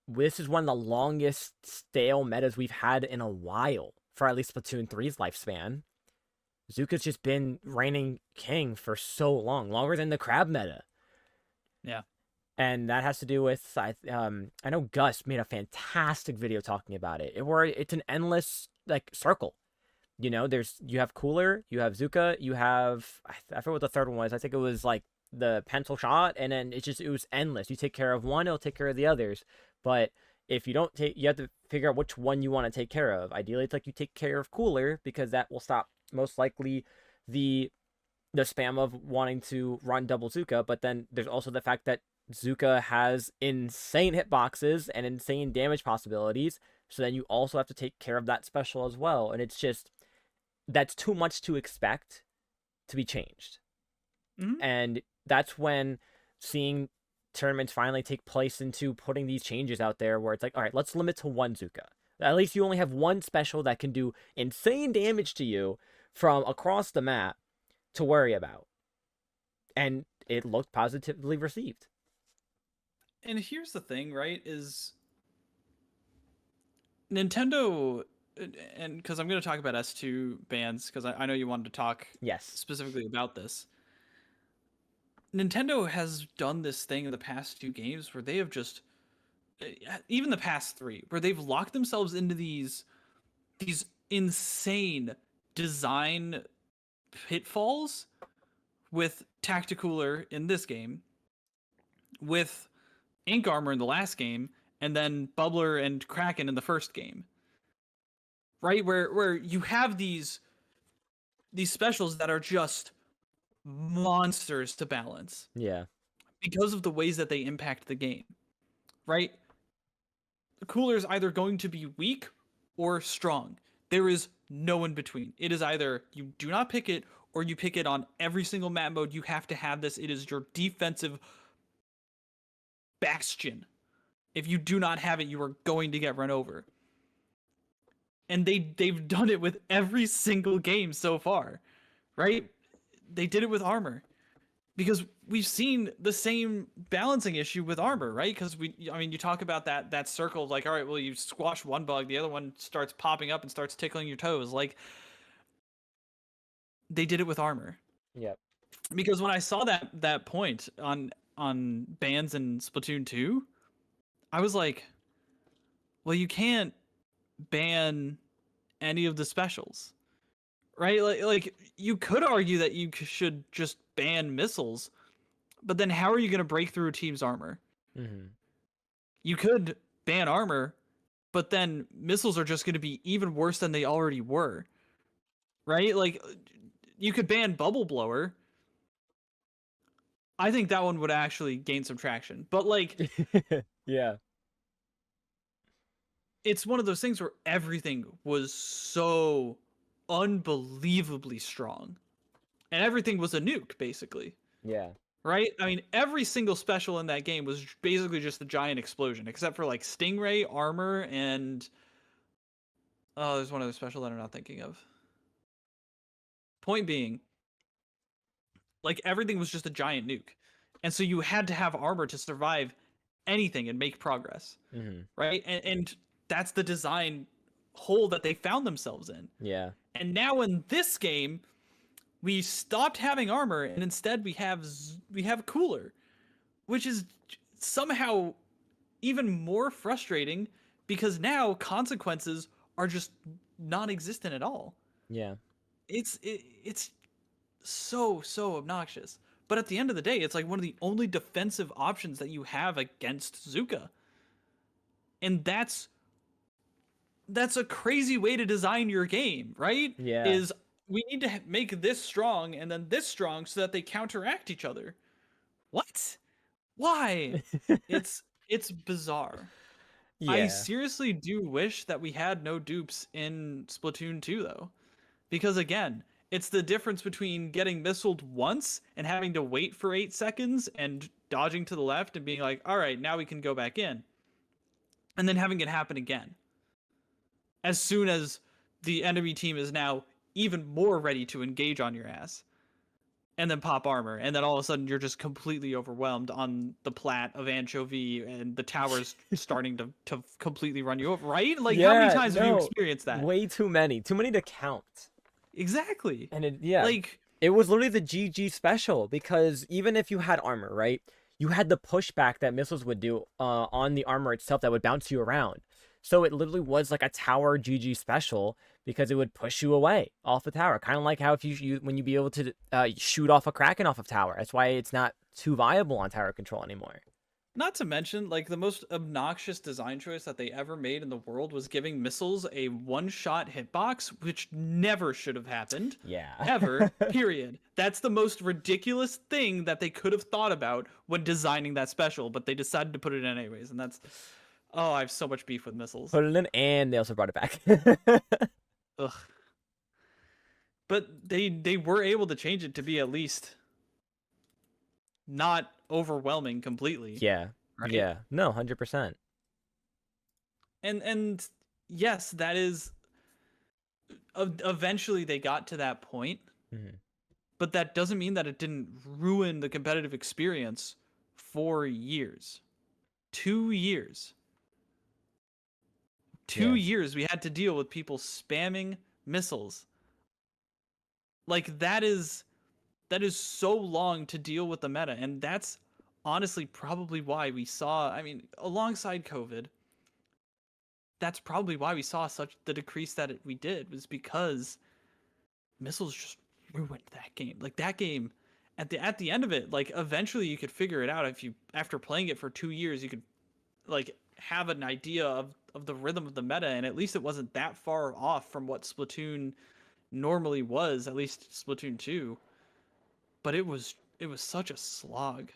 This is one of the longest stale metas we've had in a while for at least Splatoon 3's lifespan. Zuka's just been reigning king for so long, longer than the crab meta. Yeah. And that has to do with, I know Gus made a fantastic video talking about it, where it's an endless like circle. You have Cooler, you have Zuka, you have, I forget what the third one was. I think it was like the pencil shot, and then it was endless. You take care of one, it'll take care of the others. But if you don't you have to figure out which one you want to take care of. Ideally, it's like you take care of Cooler, because that will stop most likely the spam of wanting to run double Zuka. But then there's also the fact that Zuka has insane hitboxes and insane damage possibilities, so then you also have to take care of that special as well. And it's just, that's too much to expect to be changed. And that's when seeing tournaments finally take place into putting these changes out there, where it's like, all right, let's limit to one Zuka. At least you only have one special that can do insane damage to you from across the map to worry about. And it looked positively received. And here's the thing, right, is Nintendo, and because I'm going to talk about S2 bans, because I know you wanted to talk specifically about this. Nintendo has done this thing in the past 2 games where they have just, even the past 3, where they've locked themselves into these insane design pitfalls with Tacticooler in this game, with Ink Armor in the last game, and then Bubbler and Kraken in the first game. Right? Where you have these specials that are just monsters to balance. Yeah. Because of the ways that they impact the game. Right? The Cooler is either going to be weak or strong. There is no in between. It is either you do not pick it, or you pick it on every single map mode. You have to have this. It is your defensive bastion. If you do not have it, you are going to get run over. And they've done it with every single game so far, right? They did it with Armor, because we've seen the same balancing issue with Armor, right? Because you talk about that circle, like, all right, well, you squash one bug, the other one starts popping up and starts tickling your toes. Like, they did it with Armor. Yep. Because when I saw that point on bans in Splatoon 2, I was like, well, you can't ban any of the specials, right? Like you could argue that you should just ban missiles, but then how are you going to break through a team's armor? You could ban armor, but then missiles are just going to be even worse than they already were, right? Like, you could ban bubble blower. I think that one would actually gain some traction, but like, Yeah. it's one of those things where everything was so unbelievably strong, and everything was a nuke basically, Yeah. right? I mean, every single special in that game was basically just a giant explosion, except for like Stingray, armor, and oh, there's one other special that I'm not thinking of. Point being, like everything was just a giant nuke, and so you had to have armor to survive anything and make progress, Hmm. right? And that's the design hole that they found themselves in. Yeah. And now in this game, we stopped having armor and instead we have cooler, which is somehow even more frustrating because now consequences are just non-existent at all. Yeah. It's so obnoxious. But at the end of the day, it's like one of the only defensive options that you have against Zuka. And that's a crazy way to design your game, right? Yeah. Is we need to make this strong and then this strong so that they counteract each other. What? Why? It's bizarre. I Yeah. seriously do wish that we had no dupes in Splatoon 2 though. Because again, it's the difference between getting missiled once and having to wait for 8 seconds and dodging to the left and being like, "All right, now we can go back in." And then having it happen again. As soon as the enemy team is now even more ready to engage on your ass and then pop armor, and then all of a sudden you're just completely overwhelmed on the plat of Anchovy and the towers starting to completely run you over, right? Like, how many Yeah. times have you No. experienced that? Way too many. Too many to count. Exactly. And yeah, Like, it was literally the GG special because even if you had armor, right, you had the pushback that missiles would do on the armor itself that would bounce you around. So it literally was like a tower GG special because it would push you away off the tower, kind of like how if you when you be able to shoot off a Kraken off of tower. That's why it's not too viable on tower control anymore. not to mention, like, the most obnoxious design choice that they ever made in the world was giving missiles a one-shot hitbox, which never should have happened. Yeah. Ever, period. That's the most ridiculous thing that they could have thought about when designing that special, but they decided to put it in anyways, and that's... Oh, I have so much beef with missiles. Put it in, and they also brought it back. Ugh. But they were able to change it to be at least not overwhelming completely, Yeah. right? Yeah. No, 100%. And yes, that is eventually they got to that point, Mhm. but that doesn't mean that it didn't ruin the competitive experience for years. 2 years. Two Yeah. years we had to deal with people spamming missiles. Like, that is so long to deal with the meta, and that's honestly probably why we saw, I mean, alongside COVID, that's probably why we saw such the decrease that we did, was because missiles just ruined that game. Like, that game, at the end of it, like, eventually you could figure it out. If you, after playing it for 2 years, you could, like, have an idea of the rhythm of the meta, and at least it wasn't that far off from what Splatoon normally was, at least Splatoon 2. But it was such a slog.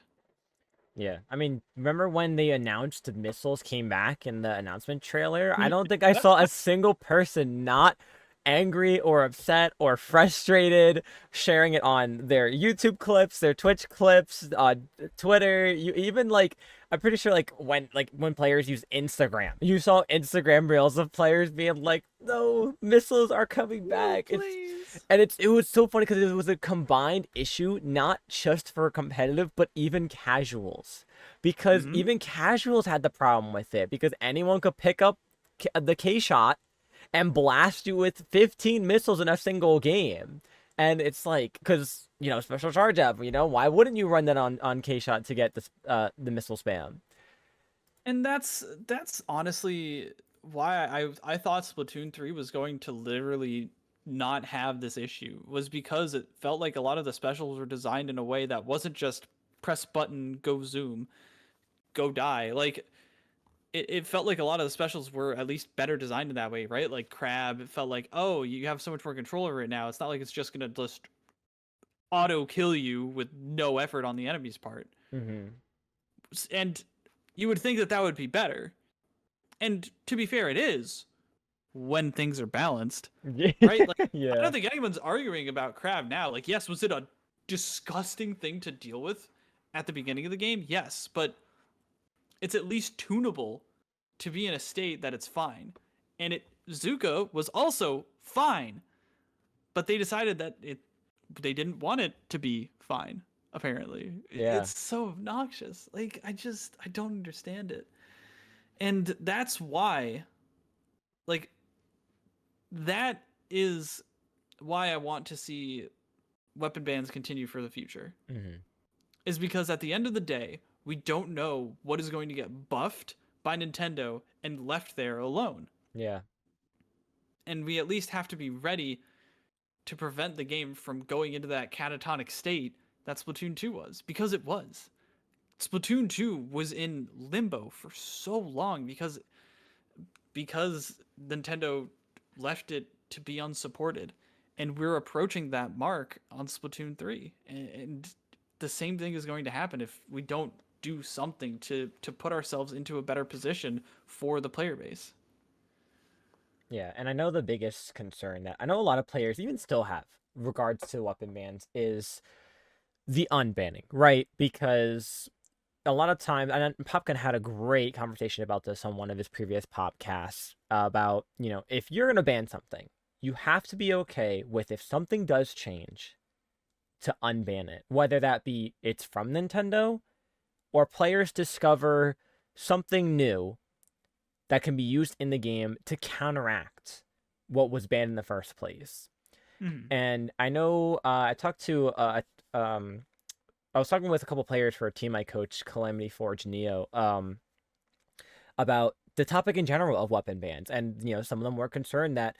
Yeah. I mean, remember when they announced the missiles came back in the announcement trailer? I don't think I saw a single person not angry or upset or frustrated sharing it on their YouTube clips, their Twitch clips, Twitter. You even like I'm pretty sure like when players use Instagram, you saw Instagram reels of players being like, "No, missiles are coming No, back." please. It was so funny because it was a combined issue, not just for competitive, but even casuals. Because Mm-hmm. even casuals had the problem with it because anyone could pick up the K shot and blast you with 15 missiles in a single game. And it's like, because, special charge up, why wouldn't you run that on K shot to get the missile spam? And that's honestly why I thought Splatoon 3 was going to literally not have this issue, was because it felt like a lot of the specials were designed in a way that wasn't just press button, go zoom, go die. Like, it felt like a lot of the specials were at least better designed in that way, right? Like Crab, it felt like, oh, you have so much more control over it now. It's not like it's just gonna just auto kill you with no effort on the enemy's part. Mm-hmm. And you would think that that would be better. And to be fair, it is when things are balanced, right? Like I Yeah. don't think anyone's arguing about Crab now. Like, yes, was it a disgusting thing to deal with at the beginning of the game? Yes, but it's at least tunable to be in a state that it's fine. And it Zuka was also fine, but they decided that they didn't want it to be fine. Apparently, Yeah. it's so obnoxious. Like I don't understand it, and that's why, like, that is why I want to see weapon bans continue for the future. Mm-hmm. Is because at the end of the day, we don't know what is going to get buffed by Nintendo and left there alone. Yeah. And we at least have to be ready to prevent the game from going into that catatonic state that Splatoon 2 was, because it was. Splatoon 2 was in limbo for so long because Nintendo left it to be unsupported. And we're approaching that mark on Splatoon 3. And the same thing is going to happen if we don't do something to put ourselves into a better position for the player base. Yeah, and I know the biggest concern that I know a lot of players even still have regards to weapon bans is the unbanning, right? Because a lot of times, and Popkin had a great conversation about this on one of his previous podcasts about, if you're going to ban something, you have to be okay with if something does change to unban it, whether that be it's from Nintendo or players discover something new that can be used in the game to counteract what was banned in the first place. Mm-hmm. And I know I talked to I was talking with a couple players for a team I coach, Calamity Forge Neo, about the topic in general of weapon bans, and some of them were concerned that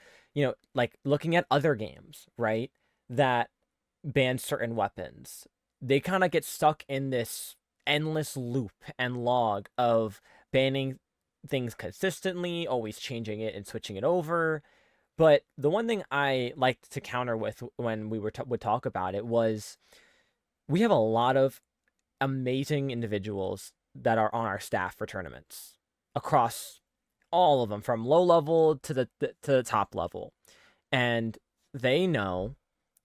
like looking at other games, right, that ban certain weapons, they kind of get stuck in this endless loop and log of banning things consistently, always changing it and switching it over. But the one thing I liked to counter with when we would talk about it was we have a lot of amazing individuals that are on our staff for tournaments across all of them, from low level to the top level, and they know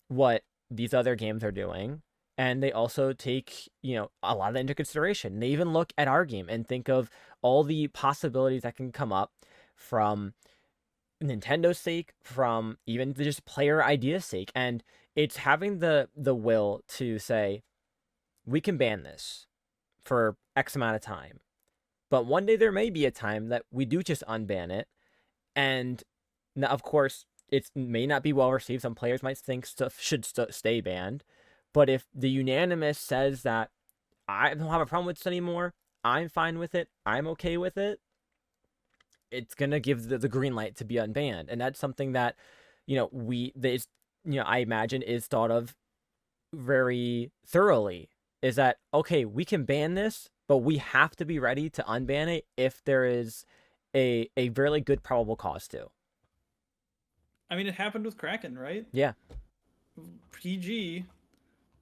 what these other games are doing, and they also take a lot of that into consideration. They even look at our game and think of all the possibilities that can come up from Nintendo's sake, from even just player idea's sake, and it's having the will to say we can ban this for X amount of time, but one day there may be a time that we do just unban it, and now, of course, it may not be well received. Some players might think stuff should stay banned, but if the unanimous says that I don't have a problem with this anymore, I'm fine with it, I'm okay with it, it's gonna give the green light to be unbanned, and that's something that I imagine is thought of very thoroughly. Is that okay? We can ban this, but we have to be ready to unban it if there is a really good probable cause to. I mean, it happened with Kraken, right? Yeah. PG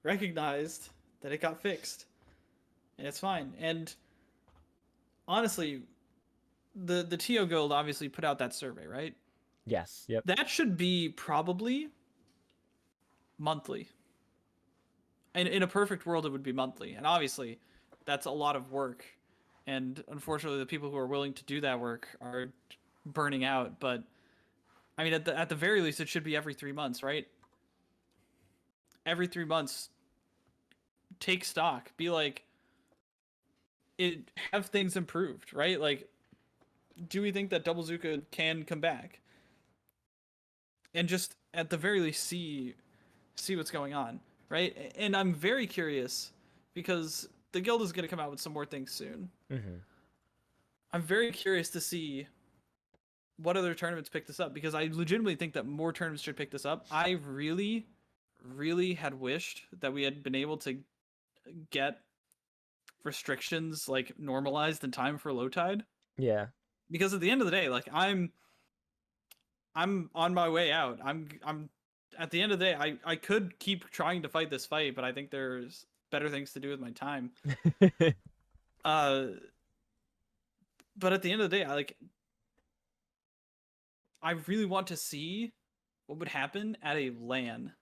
recognized that it got fixed, and it's fine. And honestly, the TO Guild obviously put out that survey, right? Yes. Yep. That should be probably monthly. And in a perfect world, it would be monthly. And obviously, that's a lot of work. And unfortunately, the people who are willing to do that work are burning out. But I mean, at the very least, it should be every 3 months, right? Every 3 months, take stock. Be like, have things improved, right? Like, do we think that Double Zuka can come back? And just at the very least see what's going on, right? And I'm very curious because the guild is going to come out with some more things soon. Mm-hmm. I'm very curious to see what other tournaments pick this up, because I legitimately think that more tournaments should pick this up. I really, really had wished that we had been able to get restrictions like normalized in time for low tide. Yeah. Because at the end of the day, like I'm on my way out. I'm at the end of the day, I could keep trying to fight this fight, but I think there's better things to do with my time. Uh, but at the end of the day, I really want to see what would happen at a LAN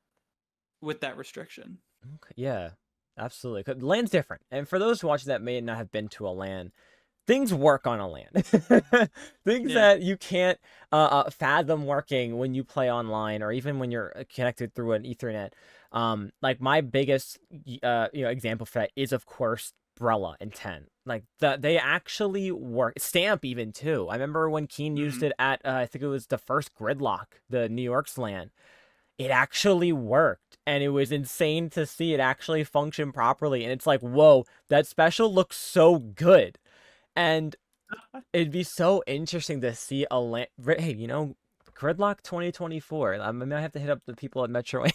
with that restriction. Okay, yeah, absolutely. 'Cause LAN's different, and for those watching that may not have been to a LAN, things work on a LAN. Things Yeah. that you can't fathom working when you play online, or even when you're connected through an Ethernet. Like my biggest example for that is of course Brella and 10. Like they actually work. Stamp even too. I remember when Keen used Mm-hmm. it at I think it was the first Gridlock, the New York's LAN. It actually worked, and it was insane to see it actually function properly. And it's like, whoa, that special looks so good. And it'd be so interesting to see a land. Hey, Gridlock 2024. I might have to hit up the people at Metro.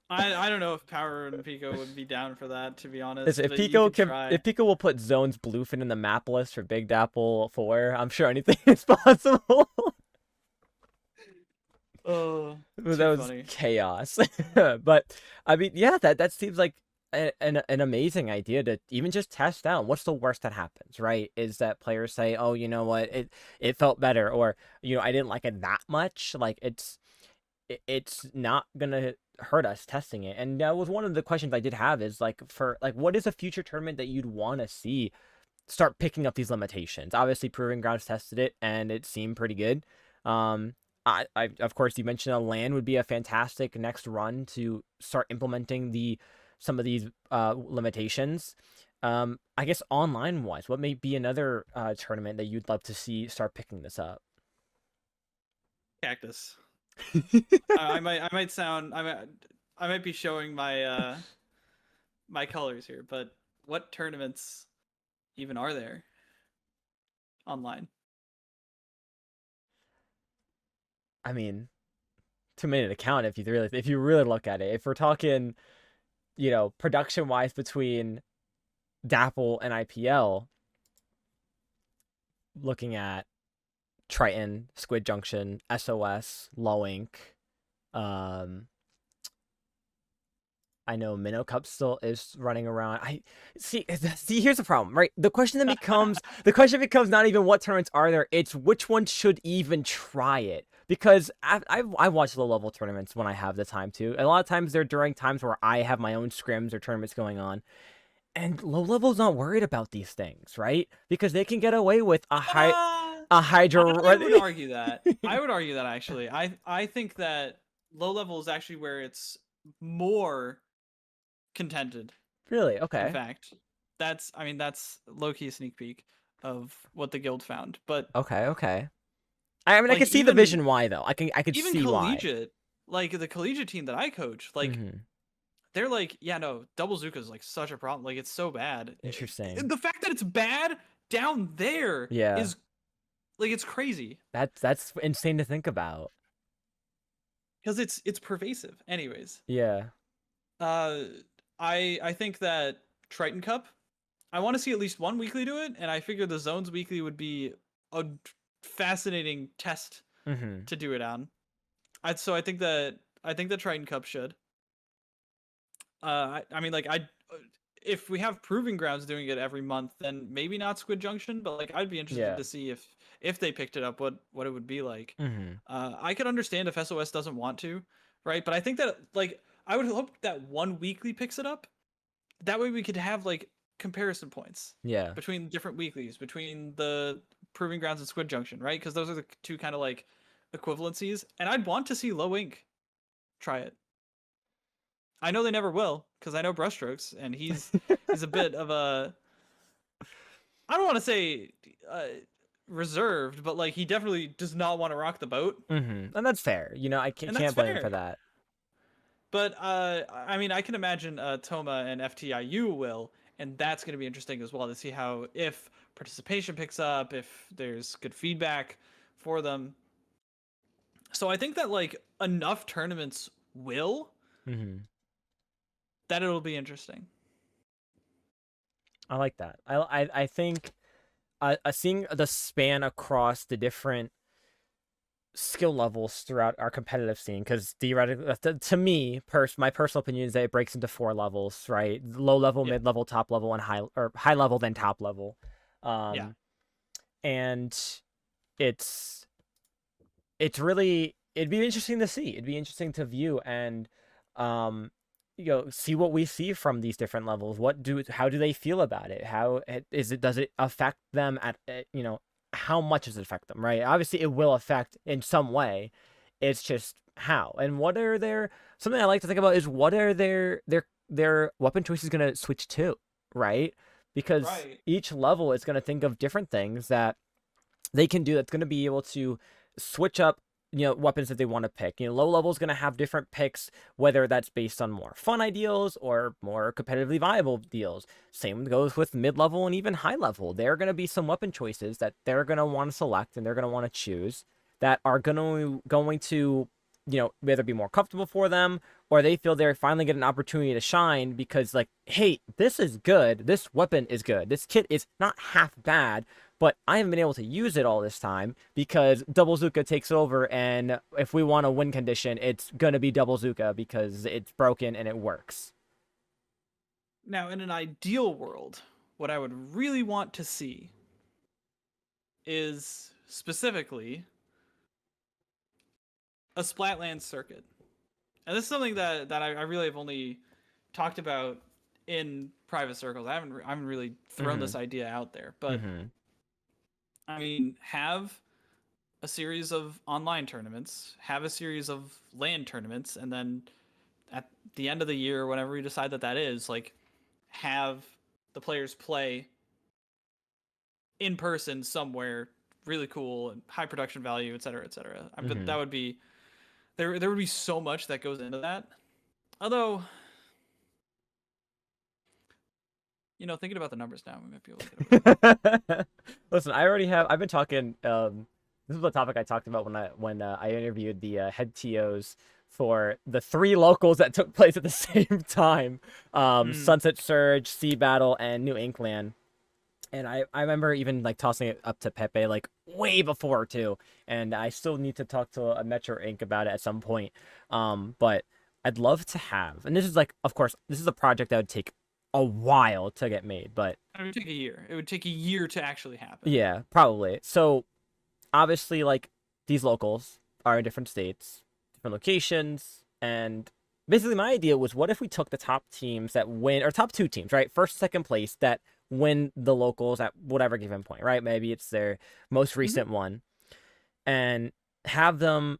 I don't know if Power and Pico would be down for that, to be honest, Listen, but you could if try. Pico will put Zone's Bluefin in the map list for Big Dapple 4, I'm sure anything is possible. Oh, That too was funny. chaos. But I mean, yeah, that seems like an amazing idea to even just test out. What's the worst that happens, right? Is that players say, "Oh, you know what? It felt better," or I didn't like it that much. Like it's not gonna hurt us testing it. And that was one of the questions I did have is like for like what is a future tournament that you'd want to see start picking up these limitations. Obviously, Proving Grounds tested it, and it seemed pretty good. I of course you mentioned a LAN would be a fantastic next run to start implementing some of these limitations. I guess online wise, what may be another tournament that you'd love to see start picking this up? Cactus. I might sound I might be showing my colors here, but what tournaments even are there online? I mean, 2 minute account if you really look at it. If we're talking, production wise between Dapple and IPL, looking at Triton, Squid Junction, SOS, Low Ink. Um, I know Minnow Cup still is running around. I see. See, here's the problem, right? The question becomes not even what tournaments are there. It's which one should even try it. Because I watch low level tournaments when I have the time to. And a lot of times they're during times where I have my own scrims or tournaments going on. And low level's not worried about these things, right? Because they can get away with a Hydra I would running. argue that. I would argue that actually. I think that low level is actually where it's more contented. Really? In Okay. fact, that's low key sneak peek of what the guild found. But Okay. Okay. I mean, I like can see the even vision why though. I could even see why. collegiate, like the collegiate team that I coach, like Mm-hmm. they're like, yeah, no, double Zuka is like such a problem. Like it's so bad. Interesting. The fact that it's bad down there Yeah. is like it's crazy That's insane to think about. because it's pervasive. Anyways, Yeah. uh, I think that Triton Cup, I want to see at least one weekly do it, and I figure the zones weekly would be a fascinating test Mm-hmm. to do it on. I think that Triton Cup should. I mean, like if we have Proving Grounds doing it every month, then maybe not Squid Junction, but like I'd be interested Yeah. to see if they picked it up, what it would be like. Mm-hmm. I could understand if SOS doesn't want to, right? But I think that like I would hope that one weekly picks it up. That way we could have like comparison points Yeah. between different weeklies, between the Proving Grounds and Squid Junction, right? Because those are the two kind of like equivalencies. And I'd want to see Low Ink try it. I know they never will because I know Brushstrokes, and he's a bit of a, I don't want to say uh, reserved, but like he definitely does not want to rock the boat, Mm-hmm. And that's fair. and that's Can't blame him for fair. that. But I mean, I can imagine Toma and FTIU will, and that's going to be interesting as well to see how if participation picks up, if there's good feedback for them. So I think that like enough tournaments will Mm-hmm. that it'll be interesting. I like that. I think seeing the span across the different skill levels throughout our competitive scene, because theoretically, to me, my personal opinion is that it breaks into 4 levels, right? Low level, Yeah. mid level, top level, and high level, then top level. Yeah. Um, and it's really, it'd be interesting to see. It'd be interesting to view and see what we see from these different levels. How do they feel about it? Does it affect them how much does it affect them, right? Obviously it will affect in some way. It's just how. And what are their something I like to think about is what are their weapon choices going to switch to, right? Because Right. each level is going to think of different things that they can do that's going to be able to switch up weapons that they want to pick. Low level is going to have different picks, whether that's based on more fun ideals or more competitively viable deals. Same goes with mid level and even high level. There are going to be some weapon choices that they're going to want to select and they're going to want to choose that are going to whether be more comfortable for them or they feel they're finally get an opportunity to shine because, like, hey, this is good, this weapon is good, this kit is not half bad, but I haven't been able to use it all this time because Double Zuka takes over, and if we want a win condition, it's gonna be Double Zuka because it's broken and it works. Now, in an ideal world, what I would really want to see is specifically a Splatland circuit. And this is something that I really have only talked about in private circles. I haven't really thrown this idea out there, but I mean, have a series of online tournaments, have a series of LAN tournaments, and then at the end of the year, whenever we decide that is, like, have the players play in person somewhere really cool and high production value, et cetera, et cetera. But that would be there would be so much that goes into that. Although, thinking about the numbers now, we might be able to get away with it. Listen, I've been talking. This is the topic I talked about when I interviewed the head TOs for the 3 locals that took place at the same time: Sunset Surge, Sea Battle, and New Inkland. And I remember even like tossing it up to Pepe like way before too. And I still need to talk to a Metro Inc. about it at some point. But I'd love to have, and this is like, of course, this is a project that would take a while to get made, but it would take a year. It would take a year to actually happen. yeah, probably. So obviously, like, these locals are in different states, different locations, and basically my idea was, what if we took the top teams that win, or top 2 teams, right, first, second place, that win the locals at whatever given point, right? Maybe it's their most recent one, and have them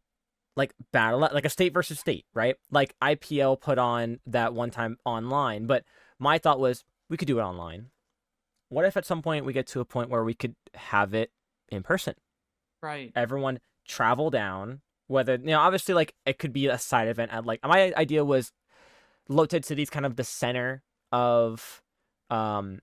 like battle like a state versus state, right? Like IPL put on that one time online, but my thought was we could do it online. What if at some point we get to a point where we could have it in person? Right. Everyone travel down, whether, obviously, like, it could be a side event at, like, my idea was Low-Tide City is kind of the center of the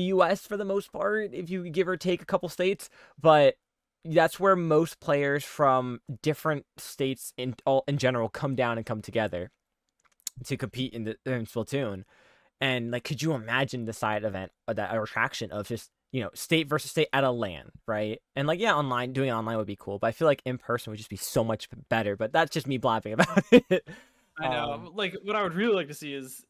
US for the most part, if you give or take a couple states, but that's where most players from different states in general come down and come together to compete in Splatoon. And, like, could you imagine the side event or that attraction of just, state versus state at a LAN, right? And, like, yeah, doing it online would be cool, but I feel like in person would just be so much better. But that's just me blabbing about it. I know. Like, what I would really like to see is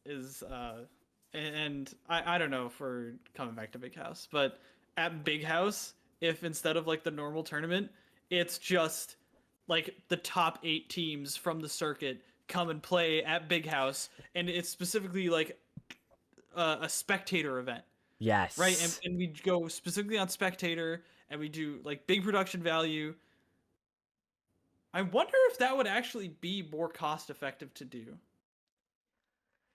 and I don't know if we're coming back to Big House, but at Big House, if instead of like the normal tournament, it's just like the top 8 teams from the circuit come and play at Big House, and it's specifically like a spectator event. Yes. Right, and we go specifically on spectator, and we do like big production value. I wonder if that would actually be more cost effective to do.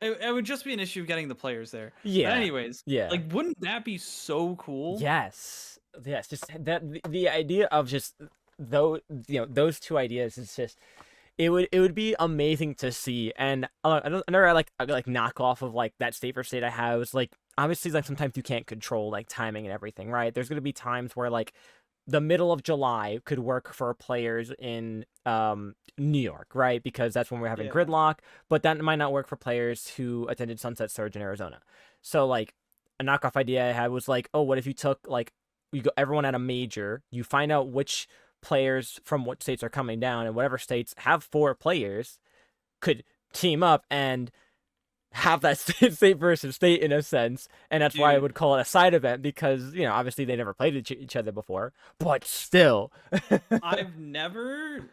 It would just be an issue of getting the players there. Yeah. But anyways, yeah. like, wouldn't that be so cool? Yes. Just that the idea of just those 2 ideas is just, it would be amazing to see. And another like knockoff of like that state for state I have is, like, obviously, like, sometimes you can't control like timing and everything, right? There's gonna be times where, like, the middle of July could work for players in New York, right? Because that's when we're having gridlock, but that might not work for players who attended Sunset Surge in Arizona. So, like, a knockoff idea I had was like, oh, what if you took like you go everyone at a major, you find out which players from what states are coming down, and whatever states have 4 players could team up and have that state versus state in a sense, and that's why I Dude, would call it a side event because obviously they never played each other before, but still. I've never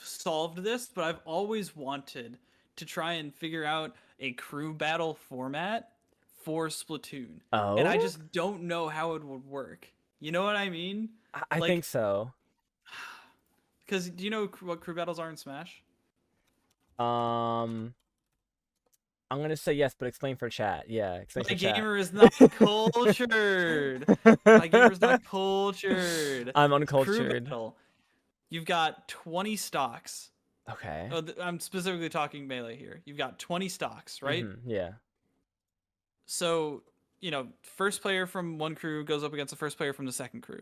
solved this, but I've always wanted to try and figure out a crew battle format for Splatoon. And I Oh, just don't know how it would work. You know what I mean? I think Like, so. because do you know what crew battles are in Smash? Um, I'm gonna say yes, but explain for chat. Yeah, explain My for chat. gamer is not cultured. My gamer's not cultured. I'm Crew uncultured. battle. You've got 20 stocks. Okay. Oh, I'm specifically talking melee here. You've got 20 stocks, right? Yeah. So, first player from one crew goes up against the first player from the second crew.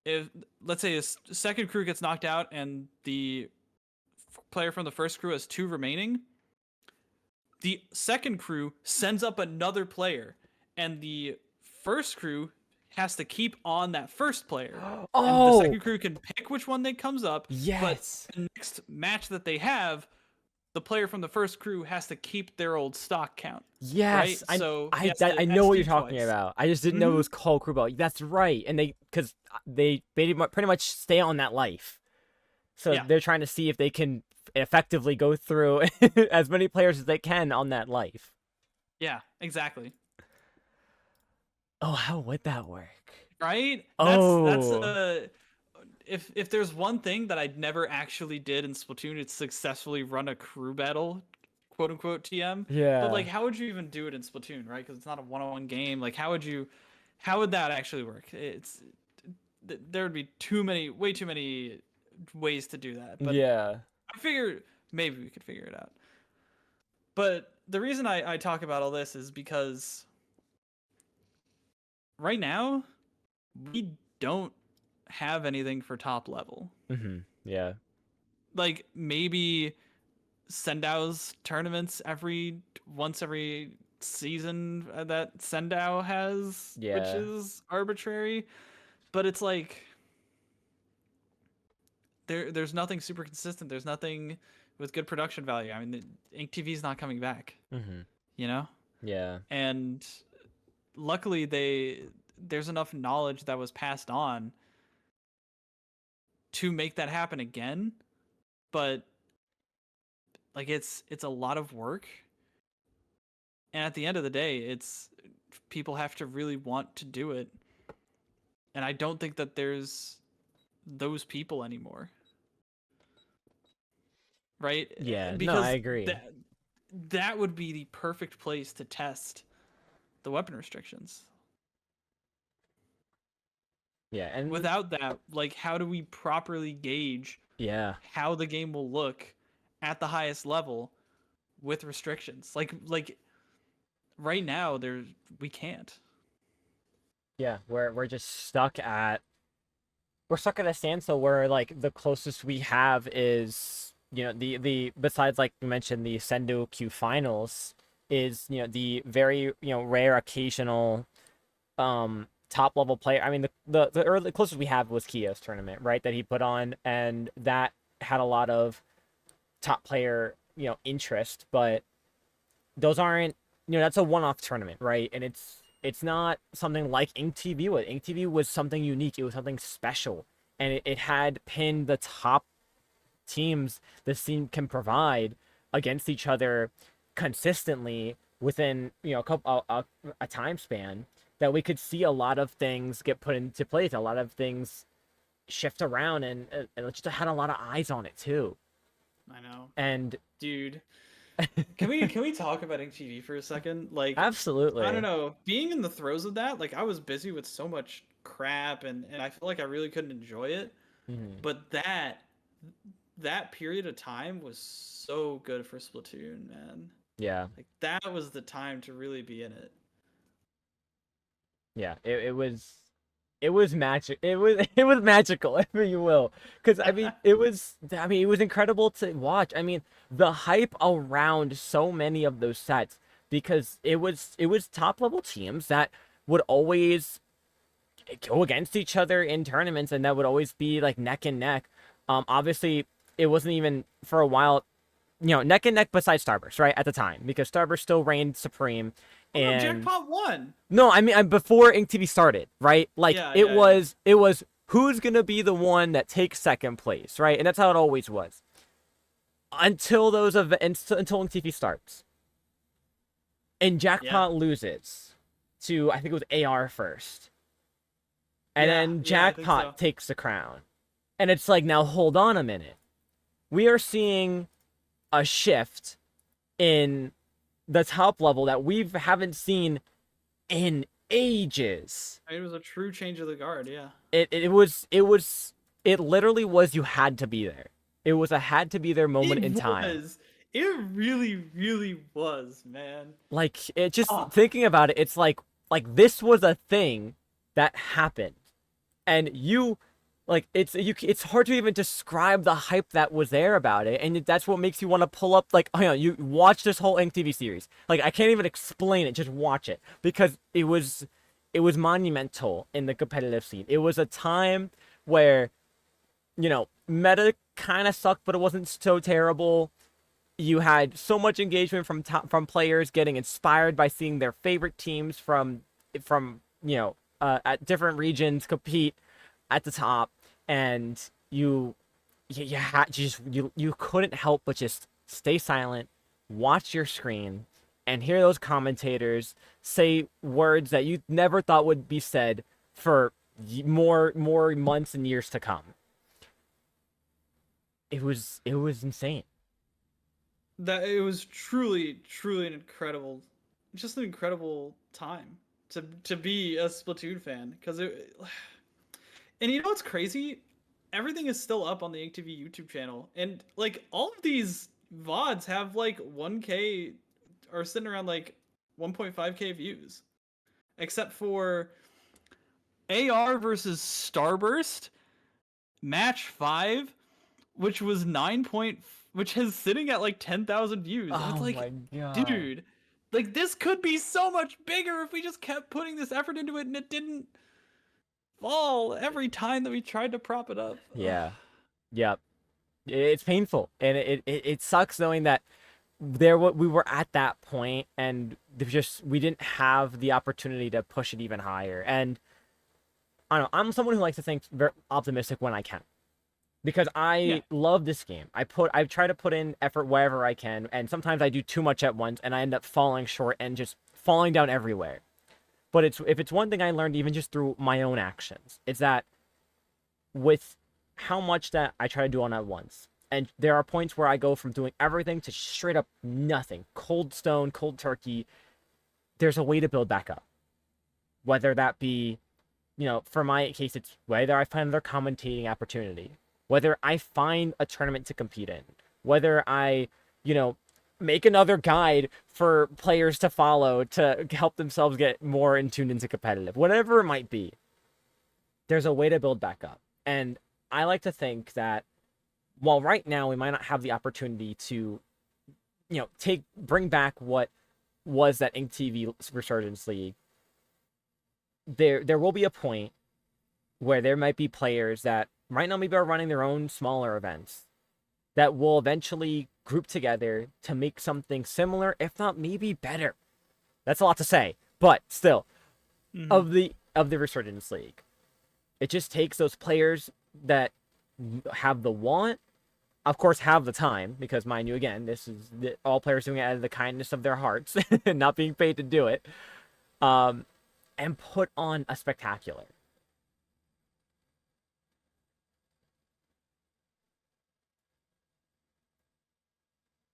If, let's say, a second crew gets knocked out and the player from the first crew has 2 remaining, the second crew sends up another player, and the first crew has to keep on that first player. And the Oh, second crew can pick which one that comes up, but yes. the next match that they have, the player from the first crew has to keep their old stock count. Right? Yes. So he I has know to what do you're talking twice. about. I just didn't know it Mm-hmm. was called crew battle. That's right. And because they pretty much stay on that life. So Yeah. they're trying to see if they can effectively go through as many players as they can on that life. Yeah, exactly. Oh, how would that work? Right? That's Oh, if there's one thing that I never actually did in Splatoon, it's successfully run a crew battle, quote unquote TM. But yeah. like, how would you even do it in Splatoon, right? Because it's not a one-on-one game. Like, how would that actually work? There would be way too many ways to do that. But Yeah. I figure maybe we could figure it out. But the reason I talk about all this is because right now we don't have anything for top level. Yeah. Like maybe Sendow's tournaments once every season that Sendow has, which Yeah. is arbitrary. But it's like there's nothing super consistent. There's nothing with good production value. I mean, the Ink TV is not coming back, Mhm. you know? Yeah. And luckily there's enough knowledge that was passed on to make that happen again, but like it's a lot of work, and at the end of the day it's people have to really want to do it, and I don't think that there's those people anymore, right? Yeah. No, I Because agree. that would be the perfect place to test the weapon restrictions. Yeah. And Without that, like, how do we properly gauge yeah. how the game will look at the highest level with restrictions? Like right now we can't. Yeah. We're just stuck at a standstill where like the closest we have is the besides like you mentioned the Sendo Q finals is the very rare occasional top level player. I mean the early closest we have was Kia's tournament, right, that he put on, and that had a lot of top player interest, but those aren't that's a one-off tournament, right? And it's not something like Ink TV was. Ink TV was something unique. It was something special, and it had pinned the top teams the scene can provide against each other consistently within a couple a time span that we could see a lot of things get put into place, a lot of things shift around, and it just had a lot of eyes on it too. I know, And dude. Can we talk about Ink TV for a second? Like, I don't absolutely. know, being in the throes of that, like I was busy with so much crap, and I feel like I really couldn't enjoy it. Mhm. But that period of time was so good for Splatoon, man. Yeah. Like that was the time to really be in it. Yeah, it was magic. It was magical, if you will, because it was incredible to watch. I mean, the hype around so many of those sets because it was top level teams that would always go against each other in tournaments, and that would always be like neck and neck. Obviously, it wasn't even for a while, neck and neck besides Starburst, right, at the time, because Starburst still reigned supreme. Oh no, And Jackpot won. no, I mean, before InkTV started, right? Like Yeah, it yeah, yeah. was who's gonna be the one that takes second place, right? And that's how it always was until those events, until InkTV starts, and Yeah. Jackpot loses to, I think it was AR first, and Yeah, then yeah, I think Jackpot so. takes the crown, and it's like, now hold on a minute, we are seeing a shift in the top level that we haven't seen in ages. It was a true change of the guard, yeah. It literally was, you had to be there. It was a had to be there moment It in time. was. It really, really was, man. Like, it just, Oh, thinking about it, it's like this was a thing that happened. And it's hard to even describe the hype that was there about it, and that's what makes you want to pull up, like, you watch this whole InkTV series. Like, I can't even explain it, just watch it, because it was monumental in the competitive scene. It was a time where, meta kind of sucked, but it wasn't so terrible. You had so much engagement from players getting inspired by seeing their favorite teams from at different regions compete at the top, and you couldn't help but just stay silent, watch your screen, and hear those commentators say words that you never thought would be said for more months and years to come. It was insane. that it was truly, truly an incredible, just an incredible time to be a Splatoon fan, because it. And you know what's crazy? Everything is still up on the InkTV YouTube channel, and like all of these VODs have like 1K or sitting around like 1.5K views, except for AR versus Starburst match 5, which was 9 point, which is sitting at like 10,000 views. And it's Oh like, my god. dude, like this could be so much bigger if we just kept putting this effort into it and it didn't fall every time that we tried to prop it up. Yeah. Yep. It's painful, and it sucks knowing that we were at that point, and we didn't have the opportunity to push it even higher. And I don't know, I'm someone who likes to think very optimistic when I can, because Yeah. I love this game. I try to put in effort wherever I can, and sometimes I do too much at once, and I end up falling short and just falling down everywhere. But if it's one thing I learned, even just through my own actions, it's that with how much that I try to do on at once, and there are points where I go from doing everything to straight up nothing, cold stone, cold turkey. There's a way to build back up, whether that be, for my case, it's whether I find another commentating opportunity, whether I find a tournament to compete in, whether I, make another guide for players to follow to help themselves get more in tuned into competitive, whatever it might be. There's a way to build back up. And I like to think that while right now we might not have the opportunity to, bring back what was that Ink TV Resurgence League, there will be a point where there might be players that right now maybe are running their own smaller events that will eventually group together to make something similar, if not maybe better. That's a lot to say, but still, Mm-hmm. of the Resurgence League. It just takes those players that have the want, of course, have the time, because mind you, again, this is all players doing it out of the kindness of their hearts and not being paid to do it, um, and put on a spectacular.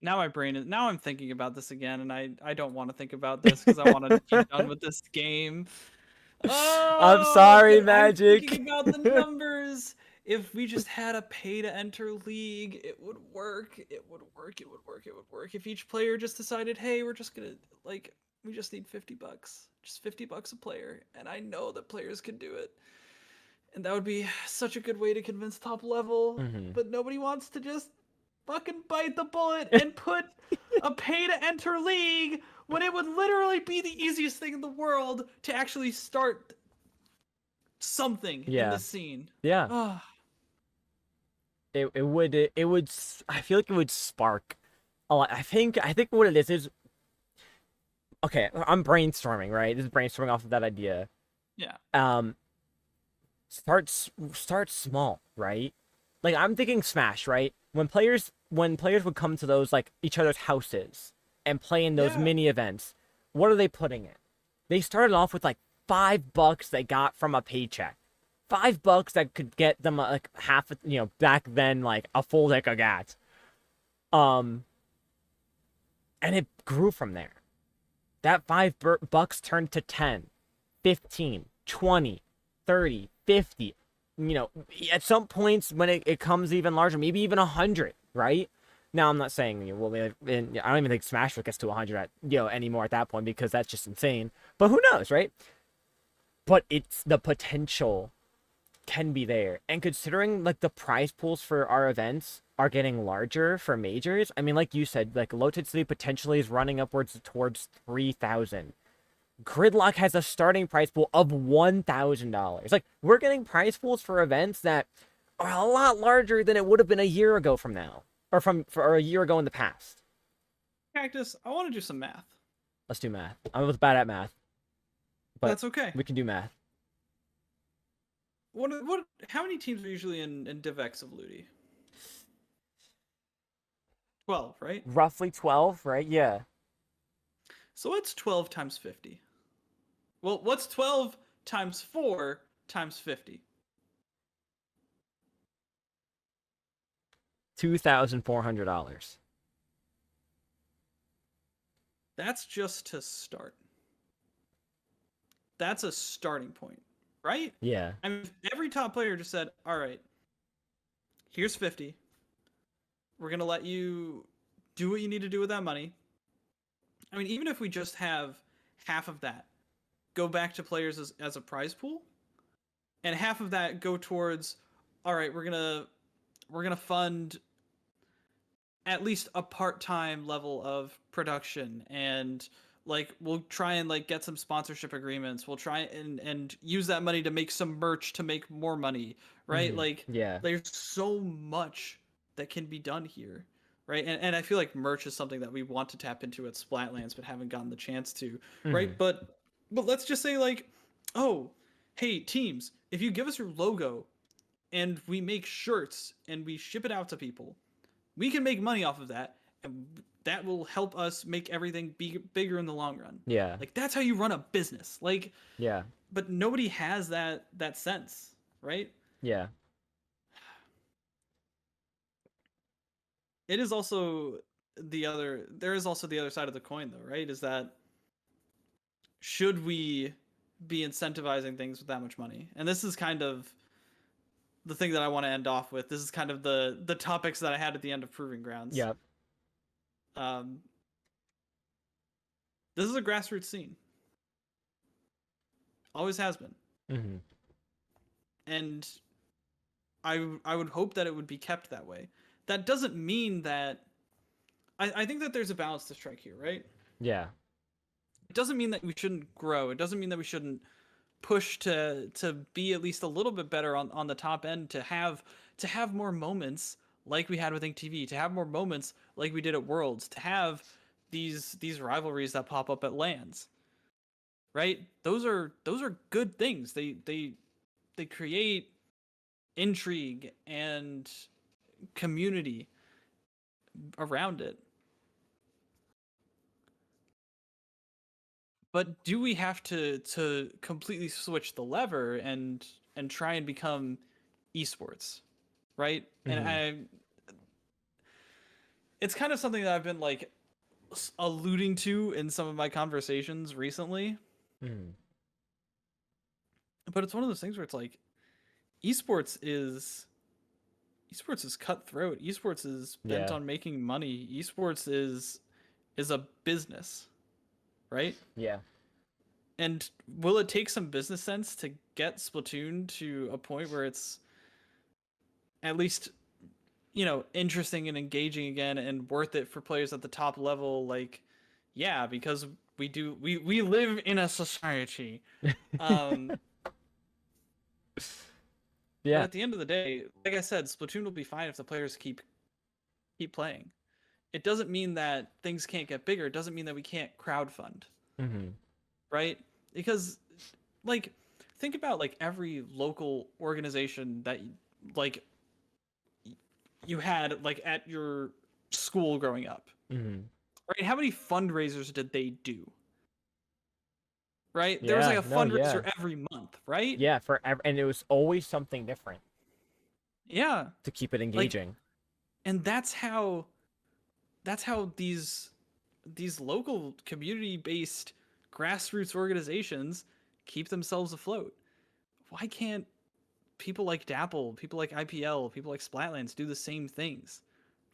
Now my brain is, now I'm thinking about this again, and I don't want to think about this because I want to be done with this game. I'm Oh, sorry, but I'm Magic. thinking about the numbers. If we just had a pay to enter league, it would work. It would work. It would work. It would work. If each player just decided, hey, we're just gonna, like, we just need $50, just $50 a player, and I know that players can do it, and that would be such a good way to convince top level. Hmm. But nobody wants to just fucking bite the bullet and put a pay to enter league when it would literally be the easiest thing in the world to actually start something in Yeah. the scene. Yeah. Oh, I feel like it would spark a lot. I think what it is okay, I'm brainstorming, right? This is brainstorming off of that idea. yeah. Um, start small, right? Like I'm thinking Smash, right? When players would come to those like each other's houses and play in those Yeah. mini events, what are they putting in? They started off with like $5 they got from a paycheck. $5 that could get them like half, back then like a full deck of gats. Um, and it grew from there. That $5 turned to 10, 15, 20, 30, 50. At some points when it comes even larger, maybe even 100, right? Now I'm not saying I don't even think Smash gets to 100 anymore at that point because that's just insane. But who knows, right? But it's the potential can be there. And considering like the prize pools for our events are getting larger for majors, I mean, like you said, like Low City potentially is running upwards towards 3,000. Gridlock has a starting prize pool of $1,000. Like we're getting prize pools for events that are a lot larger than it would have been a year ago from now, or a year ago in the past. Cactus, I want to do some math. Let's do math. I was bad at math, but That's okay. we can do math. What how many teams are usually in DivX of Ludi? 12, right? Roughly 12, right? Yeah. So what's 12 times 50? Well, what's 12 times 4 times 50? $2,400. That's just to start. That's a starting point, right? Yeah. I mean, if every top player just said, all right, here's 50. We're going to let you do what you need to do with that money. I mean, even if we just have half of that go back to players as a prize pool, and half of that go towards, all right, we're gonna fund at least a part-time level of production, and like we'll try and like get some sponsorship agreements. We'll try and use that money to make some merch to make more money, right? Like Yeah. there's so much that can be done here, right? And I feel like merch is something that we want to tap into at Splatlands but haven't gotten the chance to, right? But let's just say like, oh, hey teams, if you give us your logo and we make shirts and we ship it out to people, we can make money off of that, and that will help us make everything bigger in the long run. Yeah. Like that's how you run a business. Like, Yeah. but nobody has that sense, right? Yeah. It is also there is also the other side of the coin though, right? Is that should we be incentivizing things with that much money? And this is kind of the thing that I want to end off with. This is kind of the topics that I had at the end of Proving Grounds. Yep. Um, this is a grassroots scene. Always has been. Mm-hmm. And I would hope that it would be kept that way. That doesn't mean that I think that there's a balance to strike here, right? Yeah. It doesn't mean that we shouldn't grow. It doesn't mean that we shouldn't push to be at least a little bit better on the top end, to have more moments like we had with Ink TV, to have more moments like we did at Worlds, to have these rivalries that pop up at LANs. Right? Those are good things. They create intrigue and community around it. But do we have to completely switch the lever and try and become esports, right? Mm-hmm. And it's kind of something that I've been like alluding to in some of my conversations recently. Mm-hmm. But it's one of those things where it's like esports is cutthroat. Esports is bent Yeah. on making money. Esports is a business, right? Yeah. And will it take some business sense to get Splatoon to a point where it's at least, interesting and engaging again and worth it for players at the top level? Like, yeah, because we live in a society. Um, But Yeah. at the end of the day, like I said, Splatoon will be fine if the players keep playing. It doesn't mean that things can't get bigger. It doesn't mean that we can't crowdfund, Hmm. right? Because like think about like every local organization that like you had like at your school growing up, Hmm. right? How many fundraisers did they do? Right? There was like Yeah. a No. fundraiser Yeah. every month, right? Yeah. And it was always something different Yeah. to keep it Like engaging. and that's how these local community-based grassroots organizations keep themselves afloat. Why can't people like Dapple, people like IPL, people like Splatlands do the same things,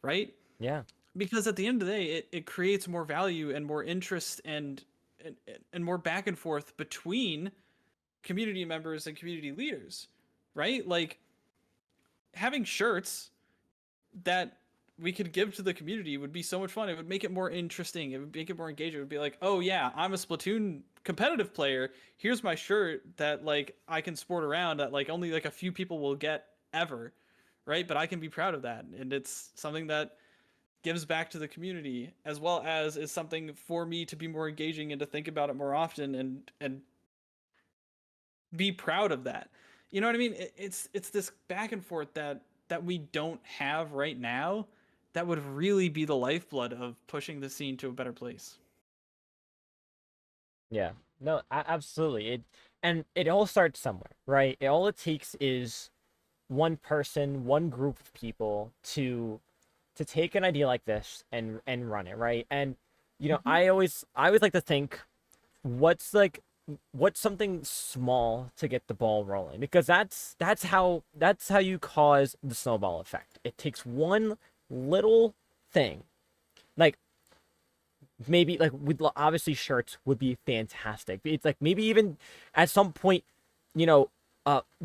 right? Yeah. Because at the end of the day, it creates more value and more interest and, and more back and forth between community members and community leaders, right? Like having shirts that we could give to the community would be so much fun. It would make it more interesting. It would make it more engaging. It would be like, oh yeah, I'm a Splatoon competitive player. Here's my shirt that like I can sport around that like only like a few people will get ever, right? But I can be proud of that, and it's something that gives back to the community as well as is something for me to be more engaging and to think about it more often and be proud of that. You know what I mean? It's this back and forth that we don't have right now that would really be the lifeblood of pushing the scene to a better place. Yeah. No. Absolutely. It all starts somewhere, right? All it takes is one person, one group of people to take an idea like this and run it, right? And Mhm. I always like to think what's like what's something small to get the ball rolling, because that's how you cause the snowball effect. It takes one little thing. Like maybe like with obviously shirts would be fantastic. It's like maybe even at some point, you know,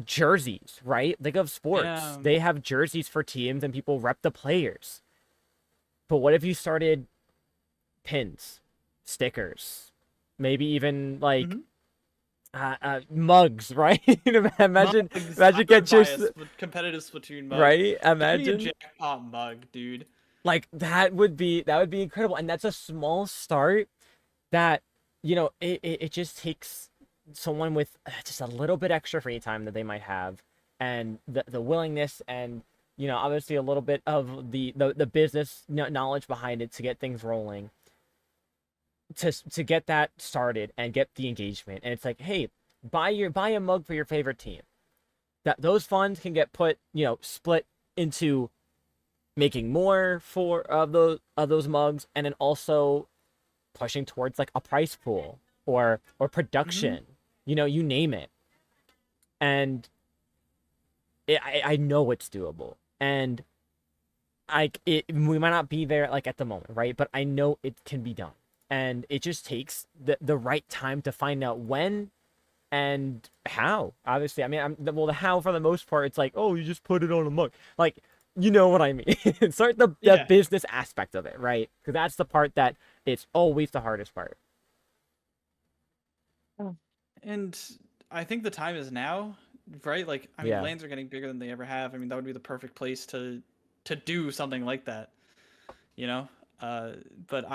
jerseys, right? Think of sports. Yeah. They have jerseys for teams and people rep the players. But what if you started pins, stickers, maybe even like Hmm. mugs, right? imagine, Mugs. I imagine would get your buy a competitive Splatoon mug. right. Give me a Imagine jackpot mug, dude. like that would be incredible, and that's a small start that it just takes someone with just a little bit extra free time that they might have, and the willingness, and obviously a little bit of the business knowledge behind it to get things rolling, to get that started and get the engagement. And it's like, hey, buy a mug for your favorite team. That those funds can get put, split into making more for of those mugs, and then also pushing towards like a price pool or Hmm. production, you name it. And I know it's doable. And we might not be there like at the moment, right? But I know it can be done. And it just takes the right time to find out when and how. Obviously, I mean, the how for the most part, it's like, oh, you just put it on a mug. Like, you know what I mean? Start the Yeah. business aspect of it, right? Because that's the part that it's always the hardest part. Oh. And I think the time is now, right? Like, I mean, Yeah. lanes are getting bigger than they ever have. I mean, that would be the perfect place to do something like that, you know? Uh, but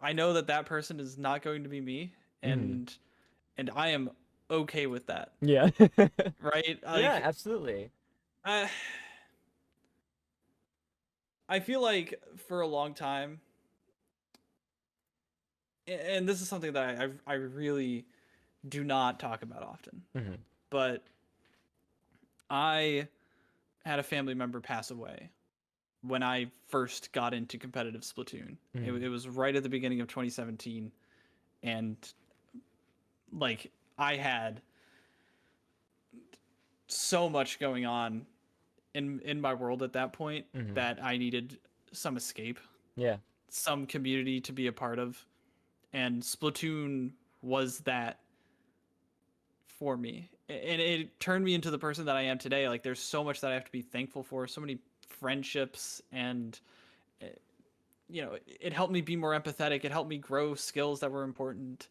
I know that that person is not going to be me, Hmm. and I am okay with that, Yeah. right? Yeah, Like, absolutely. I I feel like for a long time, and this is something that I really do not talk about often, Hmm. but I had a family member pass away when I first got into competitive Splatoon. It Hmm. was right at the beginning of 2017, and like I had so much going on in my world at that point Hmm. that I needed some escape, Yeah. some community to be a part of, and Splatoon was that for me. And it turned me into the person that I am today. Like there's so much that I have to be thankful for, so many friendships and it helped me be more empathetic. It helped me grow skills that were important.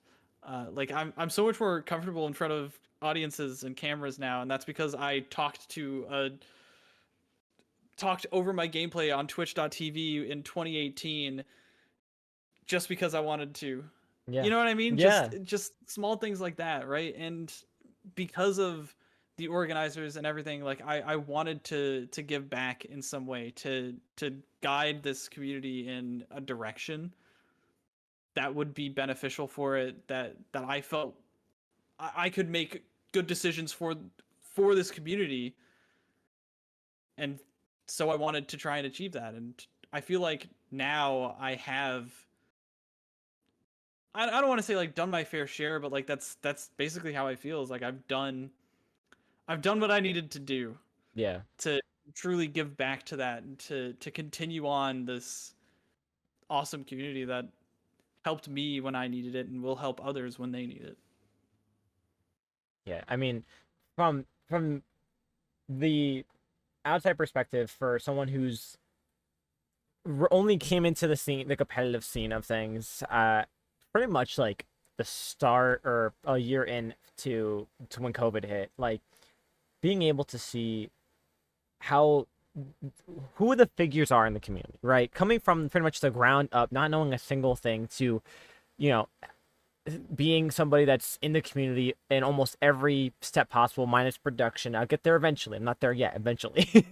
Like I'm so much more comfortable in front of audiences and cameras now, and that's because I talked over my gameplay on Twitch.tv in 2018 just because I wanted to. Yeah. You know what I mean? Yeah. Just small things like that, right? And because of the organizers and everything, like I wanted to give back in some way, to guide this community in a direction that would be beneficial for it, that I felt I could make good decisions for this community. And so I wanted to try and achieve that. And I feel like now I have, I don't want to say like done my fair share, but like that's basically how I feel. Is like I've done what I needed to do Yeah. to truly give back to that, and to continue on this awesome community that helped me when I needed it and will help others when they need it. Yeah. I mean, from the outside perspective, for someone who's only came into the scene, the competitive scene of things, pretty much like the start or a year in to when COVID hit, like being able to see how who the figures are in the community, right? Coming from pretty much the ground up, not knowing a single thing, to, you know, being somebody that's in the community in almost every step possible, minus production. I'll get there eventually. I'm not there yet, eventually.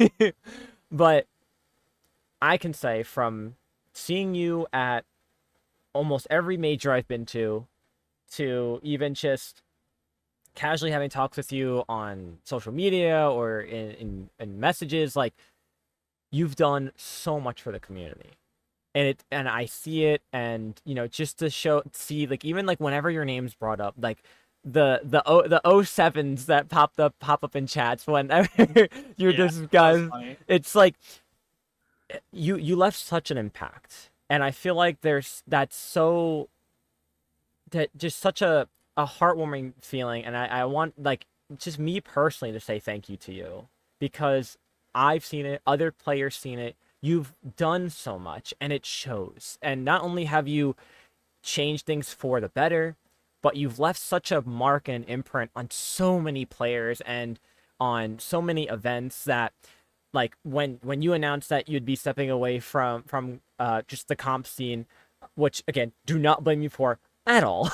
But I can say, from seeing you at almost every major I've been to even just casually having talks with you on social media or in messages, like, you've done so much for the community. And I see it, and just to see, like, even like whenever your name's brought up, like the 07s that pop up in chats whenever you're Yeah, just that was guys, funny. it's like you left such an impact, and I feel like that just such a heartwarming feeling, and I want, like, just me personally to say thank you to you, because I've seen it, other players seen it. You've done so much, and it shows. And not only have you changed things for the better, but you've left such a mark and imprint on so many players and on so many events that, like, when you announced that you'd be stepping away from just the comp scene, which again, do not blame you for at all.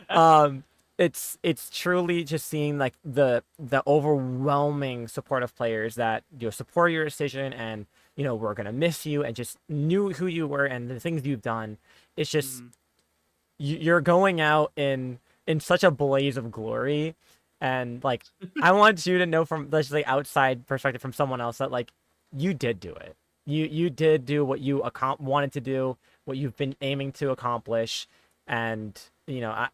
um it's truly just seeing, like, the overwhelming support of players that support your decision, and we're gonna miss you, and just knew who you were and the things you've done. It's just, Mhm. you're going out in such a blaze of glory, and, like, I want you to know, from just the outside perspective, from someone else, that, like, you did do it. You did do what you wanted to do, what you've been aiming to accomplish. And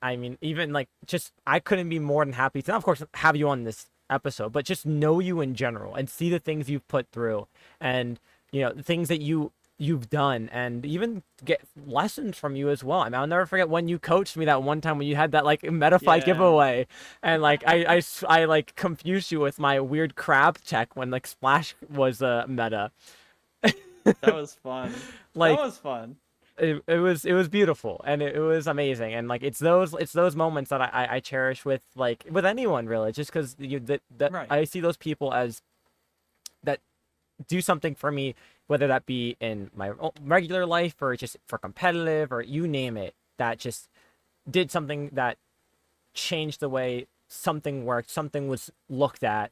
I mean, even, like, just, I couldn't be more than happy to, of course, have you on this episode, but just know you in general and see the things you've put through, and the things that you've done, and even get lessons from you as well. I mean, I'll never forget when you coached me that one time when you had that, like, MetaFight Yeah, giveaway, and, like, I like confused you with my weird crab check when, like, Splash was meta. that was fun. That Like, was fun. it was beautiful, and it was amazing, and, like, it's those moments that I cherish with, like, with anyone, really, just because that Right. I see those people as that do something for me, whether that be in my regular life or just for competitive, or you name it, that just did something that changed the way something worked, something was looked at.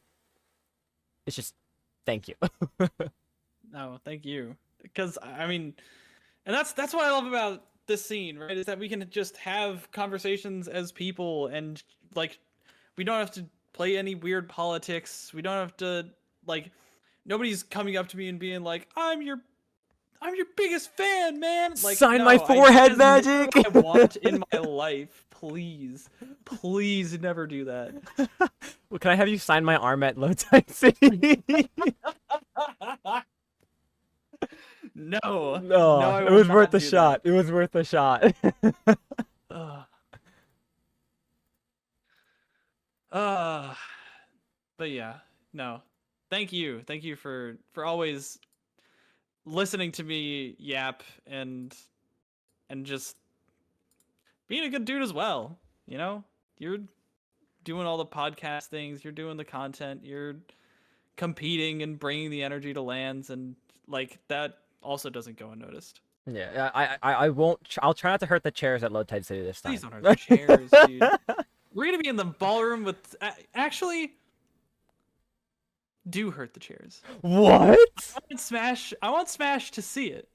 It's just, thank you. No, thank you. Because I mean, and that's what I love about this scene, right? Is that we can just have conversations as people, and like we don't have to play any weird politics. We don't have to, like, nobody's coming up to me and being like, I'm your biggest fan, man." Like, Sign my no, that forehead, is never Magic. what I want in my life. Please. Please never do that. Well, can I have you sign my arm at Low Tide City? No. No, No, I it will was worth not the do that. shot. It was worth the shot. Ugh. Uh, but yeah, no. Thank you. Thank you for always listening to me yap and just being a good dude as well. You know, you're doing all the podcast things, you're doing the content, you're competing and bringing the energy to lands, and like that also doesn't go unnoticed. Yeah, I won't. I'll try not to hurt the chairs at Low Tide City this Please time. don't hurt the chairs, dude. We're gonna be in the ballroom with actually do hurt the chairs. What? I want Smash to see it.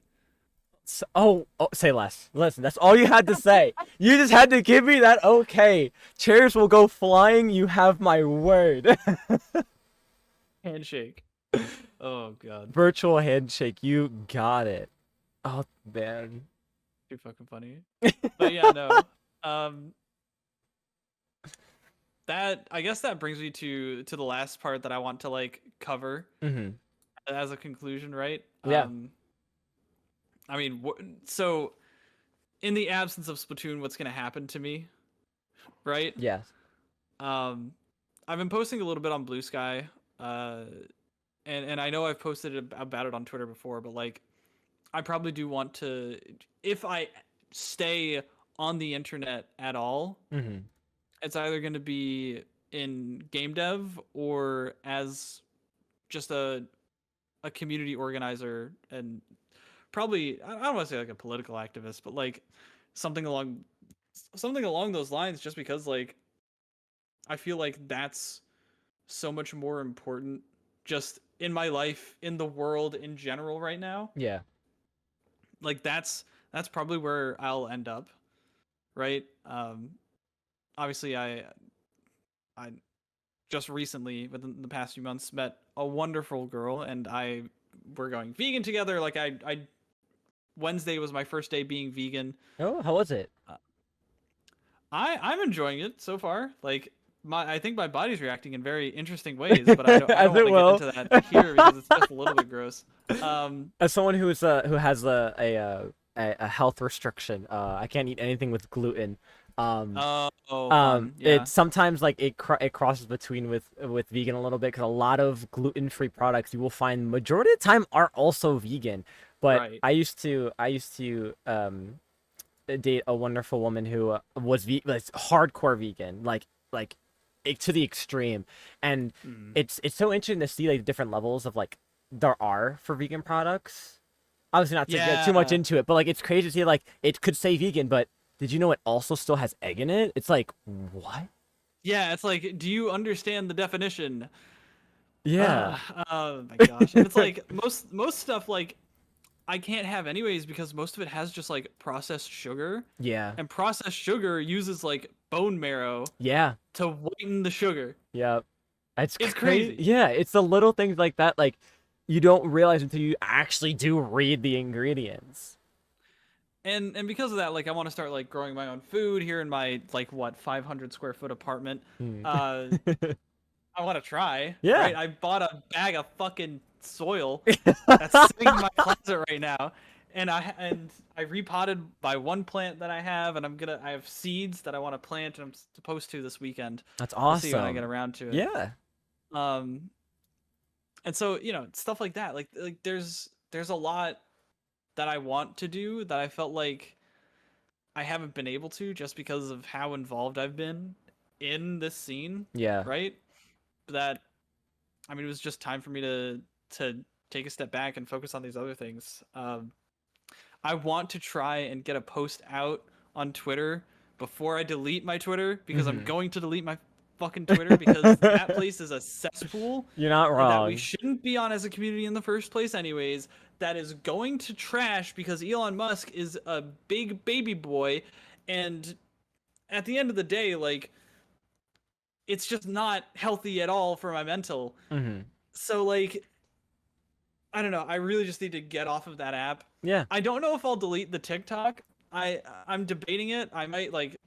Oh, say less. Listen, that's all you had to say. You just had to give me that okay. Chairs will go flying. You have my word. Handshake. Oh god. Virtual handshake. You got it. Oh man. Too fucking funny. But yeah, no. That I guess that brings me to the last part that I want to like cover as a conclusion, right? Yeah. I mean, so in the absence of Splatoon, what's gonna happen to me, right? Yes. I've been posting a little bit on Blue Sky, and I know I've posted about it on Twitter before, but like, I probably do want to, if I stay on the internet at all, it's either going to be in game dev or as just a community organizer, and probably I don't want to say like a political activist, but like something along those lines, just because like I feel like that's so much more important just in my life, in the world in general right now. Yeah. Like that's probably where I'll end up, right? Obviously I just recently, within the past few months, met a wonderful girl, and we're going vegan together. Like I Wednesday was my first day being vegan. Oh, how was it? I'm enjoying it so far. Like I think my body's reacting in very interesting ways, but I don't want to get into that here because it's just a little bit gross. As someone who has a health restriction, I can't eat anything with gluten. Yeah. It's sometimes like it crosses between with vegan a little bit, because a lot of gluten-free products you will find majority of the time are also vegan. But right. I used to date a wonderful woman who was hardcore vegan, like to the extreme, and it's so interesting to see like the different levels of like there are for vegan products. Obviously not to get too much into it, but like it's crazy to see like it could say vegan, but did you know it also still has egg in it? It's like, what? Yeah, it's like, do you understand the definition? Yeah. Oh my gosh. And it's like most stuff like I can't have anyways, because most of it has just like processed sugar. Yeah. And processed sugar uses like bone marrow. Yeah. To whiten the sugar. Yep. It's crazy. Yeah, it's the little things like that, like you don't realize until you actually do read the ingredients. And because of that, like I want to start like growing my own food here in my like 500 square foot apartment. I want to try. Yeah. Right? I bought a bag of fucking soil that's sitting in my closet right now, and I repotted by one plant that I have, and I have seeds that I want to plant, and I'm supposed to this weekend. That's awesome. We'll see when I get around to it. Yeah. And so stuff like that, like there's a lot that I want to do that I felt like I haven't been able to, just because of how involved I've been in this scene. Yeah. Right. That, I mean, it was just time for me to take a step back and focus on these other things. I want to try and get a post out on Twitter before I delete my Twitter, because I'm going to delete my fucking Twitter, because that place is a cesspool. You're not wrong. That we shouldn't be on as a community in the first place anyways. That is going to trash because Elon Musk is a big baby boy, and at the end of the day, like, it's just not healthy at all for my mental. So like, I don't know, I really just need to get off of that app. Yeah. I don't know if I'll delete the TikTok. I'm debating it. I might, like,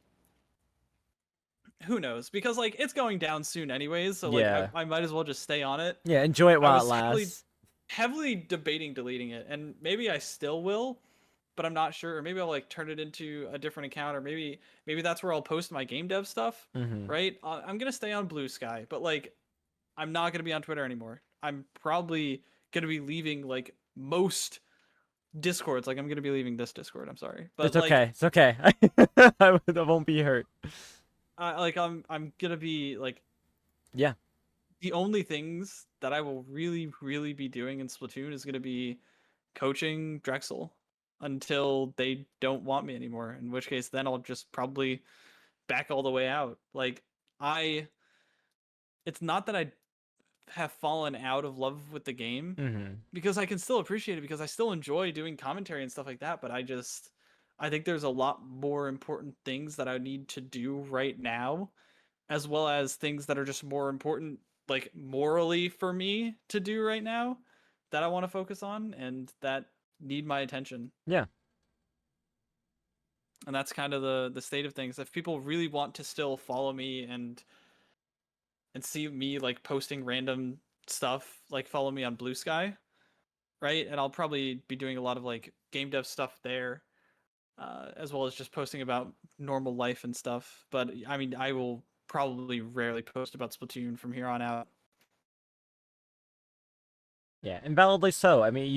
who knows, because like it's going down soon anyways, so like I might as well just stay on it. Yeah, enjoy it while it lasts. Heavily debating deleting it, and maybe I still will, but I'm not sure. Or maybe I'll like turn it into a different account, or maybe that's where I'll post my game dev stuff. Right? I'm gonna stay on Blue Sky, but like I'm not gonna be on Twitter anymore. I'm probably gonna be leaving like most Discords. Like, I'm gonna be leaving this Discord. I'm sorry, but It's like, okay. It's okay. I won't be hurt. I'm gonna be like, Yeah. the only things that I will really be doing in Splatoon is gonna be coaching Drexel until they don't want me anymore. In which case, then I'll just probably back all the way out. Like, I, it's not that I have fallen out of love with the game, Mm-hmm. because I can still appreciate it, because I still enjoy doing commentary and stuff like that, but I think there's a lot more important things that I need to do right now, as well as things that are just more important, like morally, for me to do right now, that I want to focus on and that need my attention. Yeah. And that's kind of the state of things. If people really want to still follow me and see me like posting random stuff, like follow me on Blue Sky, right? And I'll probably be doing a lot of like game dev stuff there, as well as just posting about normal life and stuff. But I mean, I will probably rarely post about Splatoon from here on out. Yeah, and validly so. I mean,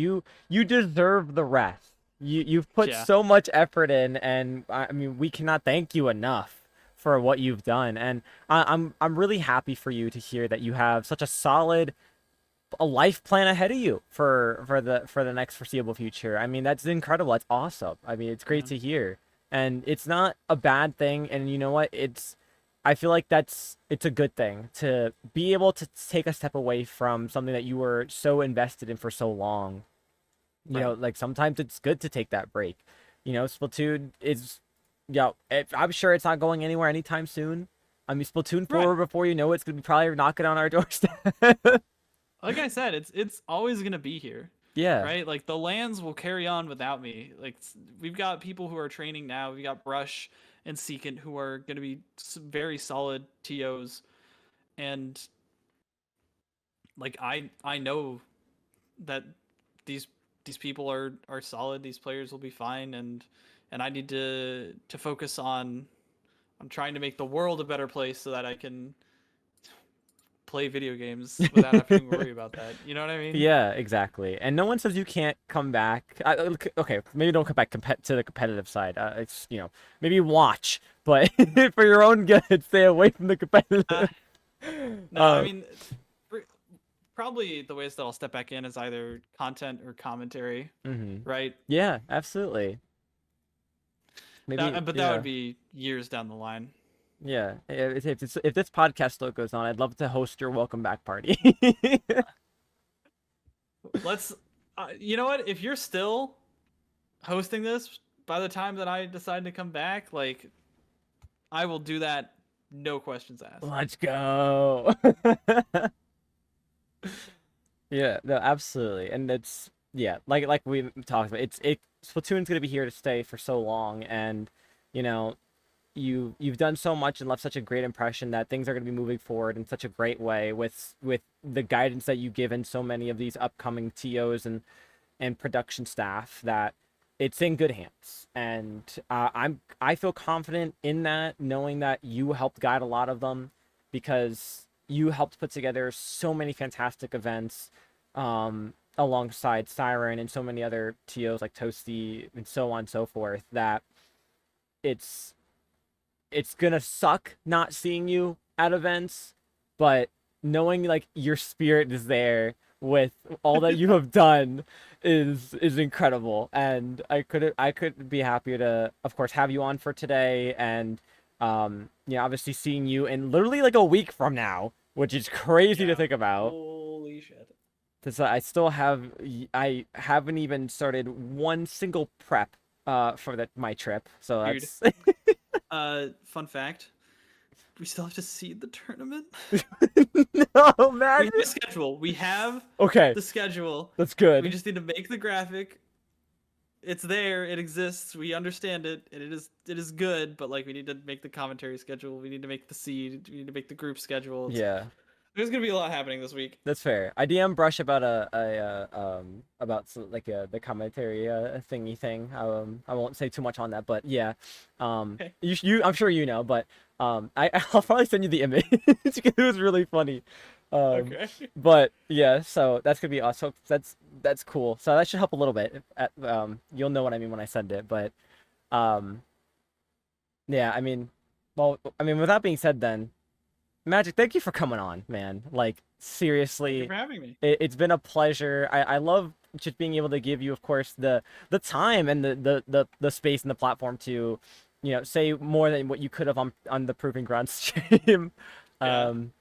you deserve the rest. You've put Yeah. so much effort in, and I mean, we cannot thank you enough for what you've done. And I'm really happy for you to hear that you have such a solid a life plan ahead of you for the next foreseeable future. I mean, that's incredible. That's awesome. I mean, it's great Yeah. to hear. And it's not a bad thing. And you know what? I feel like it's a good thing to be able to take a step away from something that you were so invested in for so long. You know, Right. like sometimes it's good to take that break. You know, Splatoon is, I'm sure it's not going anywhere anytime soon. I mean, Splatoon Right. 4, before you know it, it's gonna be probably knocking on our doorstep. Like I said, it's always gonna be here, Yeah. right? Like, the lands will carry on without me. Like, we've got people who are training now. We got Brush and Seekant, who are gonna be very solid TOs, and like, I know that these these people are solid. These players will be fine, and I need to focus on trying to make the world a better place so that I can play video games without having to worry about that. You know what I mean? Yeah, exactly. And no one says you can't come back. Okay, maybe don't come back to the competitive side. It's, maybe watch, but for your own good, stay away from the Uh, competitive. no, I Uh, mean, probably the ways that I'll step back in is either content or commentary, mhm. right? Yeah, absolutely. Maybe, But that yeah, would be years down the line. yeah. If this podcast still goes on, I'd love to host your welcome back party. Let's, you know what? If you're still hosting this by the time that I decide to come back, like, I will do that, no questions asked. Let's go. Yeah, no, absolutely. And it's yeah, like we talked about, Splatoon's gonna be here to stay for so long, and you know, you've done so much and left such a great impression that things are gonna be moving forward in such a great way with the guidance that you give in so many of these upcoming TOs and production staff, that it's in good hands. And I feel confident in that, knowing that you helped guide a lot of them, because you helped put together so many fantastic events, alongside Siren and so many other TOs like Toasty and so on and so forth, that it's it's gonna suck not seeing you at events, but knowing like your spirit is there with all that you have done is incredible. And I could be happier to, of course, have you on for today, and obviously seeing you in literally like a week from now, which is crazy to Yeah. think about. Holy shit. Because I haven't even started one single prep for my trip, so Dude. that's Fun fact. We still have to seed the tournament. no, We man. have a schedule. We have Okay, the schedule. that's We good. just need to make the graphic. It's there. It exists. We understand it, and it is good. But like, we need to make the commentary schedule. We need to make the seed. We need to make the group schedule. Yeah, There's gonna be a lot happening this week. that's fair. I DM Brush about about the commentary thingy thing. I won't say too much on that, but yeah, Okay. I'm sure you know, but I'll probably send you the image because it was really funny. Um, Okay. but yeah, so that's gonna be awesome. That's That's cool. So that should help a little bit. You'll know what I mean when I send it, but um, yeah, I mean, well, I mean, with that being said, then Magic, thank you for coming on, man. Like Thank you seriously, for having me. it's been a pleasure. I love just being able to give you, of course, the time and the space and the platform to, say more than what you could have on the Proving Ground stream. Yeah, um,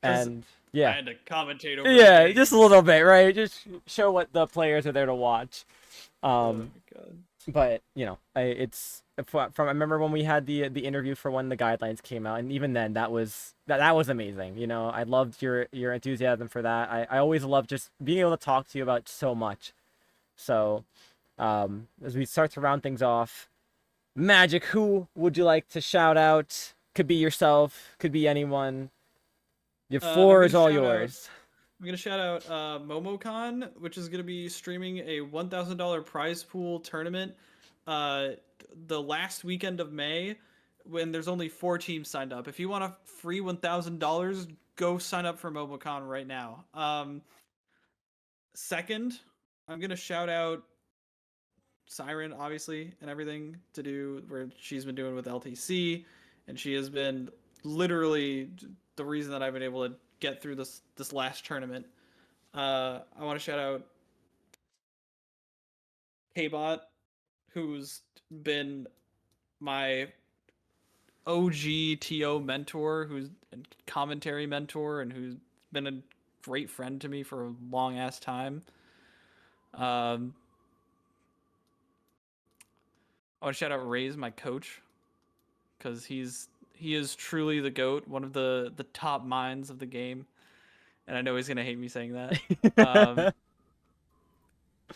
because and I yeah, had to commentate over the yeah, just a games. little bit, right? Just show what the players are there to watch. Oh Um, my god. but it's from I remember when we had the interview for when the guidelines came out, and even then that was amazing. I loved your enthusiasm for that. I always love just being able to talk to you about so much. So as we start to round things off, Magic, who would you like to shout out? Could be yourself, could be anyone. The I'm floor gonna is all shout out. yours. I'm gonna shout out MomoCon, which is gonna be streaming a $1,000 prize pool tournament, uh, the last weekend of May, when there's only 4 teams signed up. If you want a free $1,000, go sign up for MomoCon right now. Second, I'm gonna shout out Siren, obviously, and everything to do where she's been doing with LTC, and she has been literally the reason that I've been able to get through this last tournament. I want to shout out Kbot, who's been my OG TO mentor, who's a commentary mentor, and who's been a great friend to me for a long ass time. Um, I want to shout out Ray's my coach, because he is truly the goat, one of the top minds of the game, and I know he's gonna hate me saying that. Um,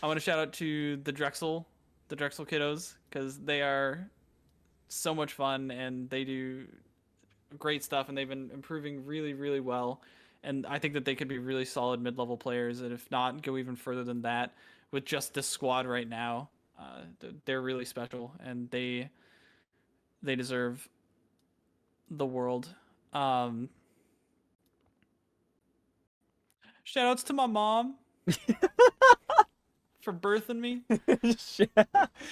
I want to shout out to the Drexel kiddos, because they are so much fun and they do great stuff, and they've been improving really really well. And I think that they could be really solid mid-level players, and if not, go even further than that with just this squad right now. They're really special, and they deserve the world. Um, Shout outs to my mom for birthing me.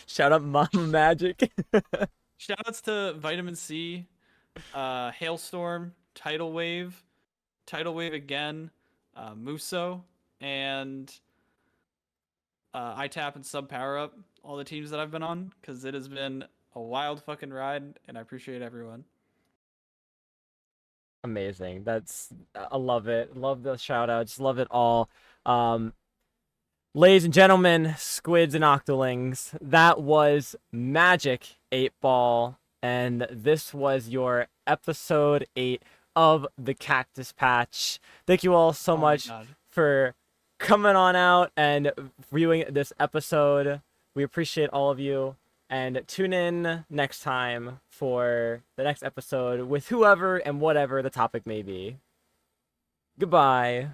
Shout out Mama Magic. Shout outs to Vitamin C, Hailstorm, Tidal Wave again, Muso, and ITAP and Sub Power Up, all the teams that I've been on, because it has been a wild fucking ride, and I appreciate everyone. Amazing. I love it. Love the shout outs. Love it all. Um, Ladies and gentlemen, squids and octolings, that was Magic8ball, and this was your episode 8 of the Cactus Patch. Thank you all so Oh my much god. for coming on out and viewing this episode. We appreciate all of you, and tune in next time for the next episode with whoever and whatever the topic may be. Goodbye.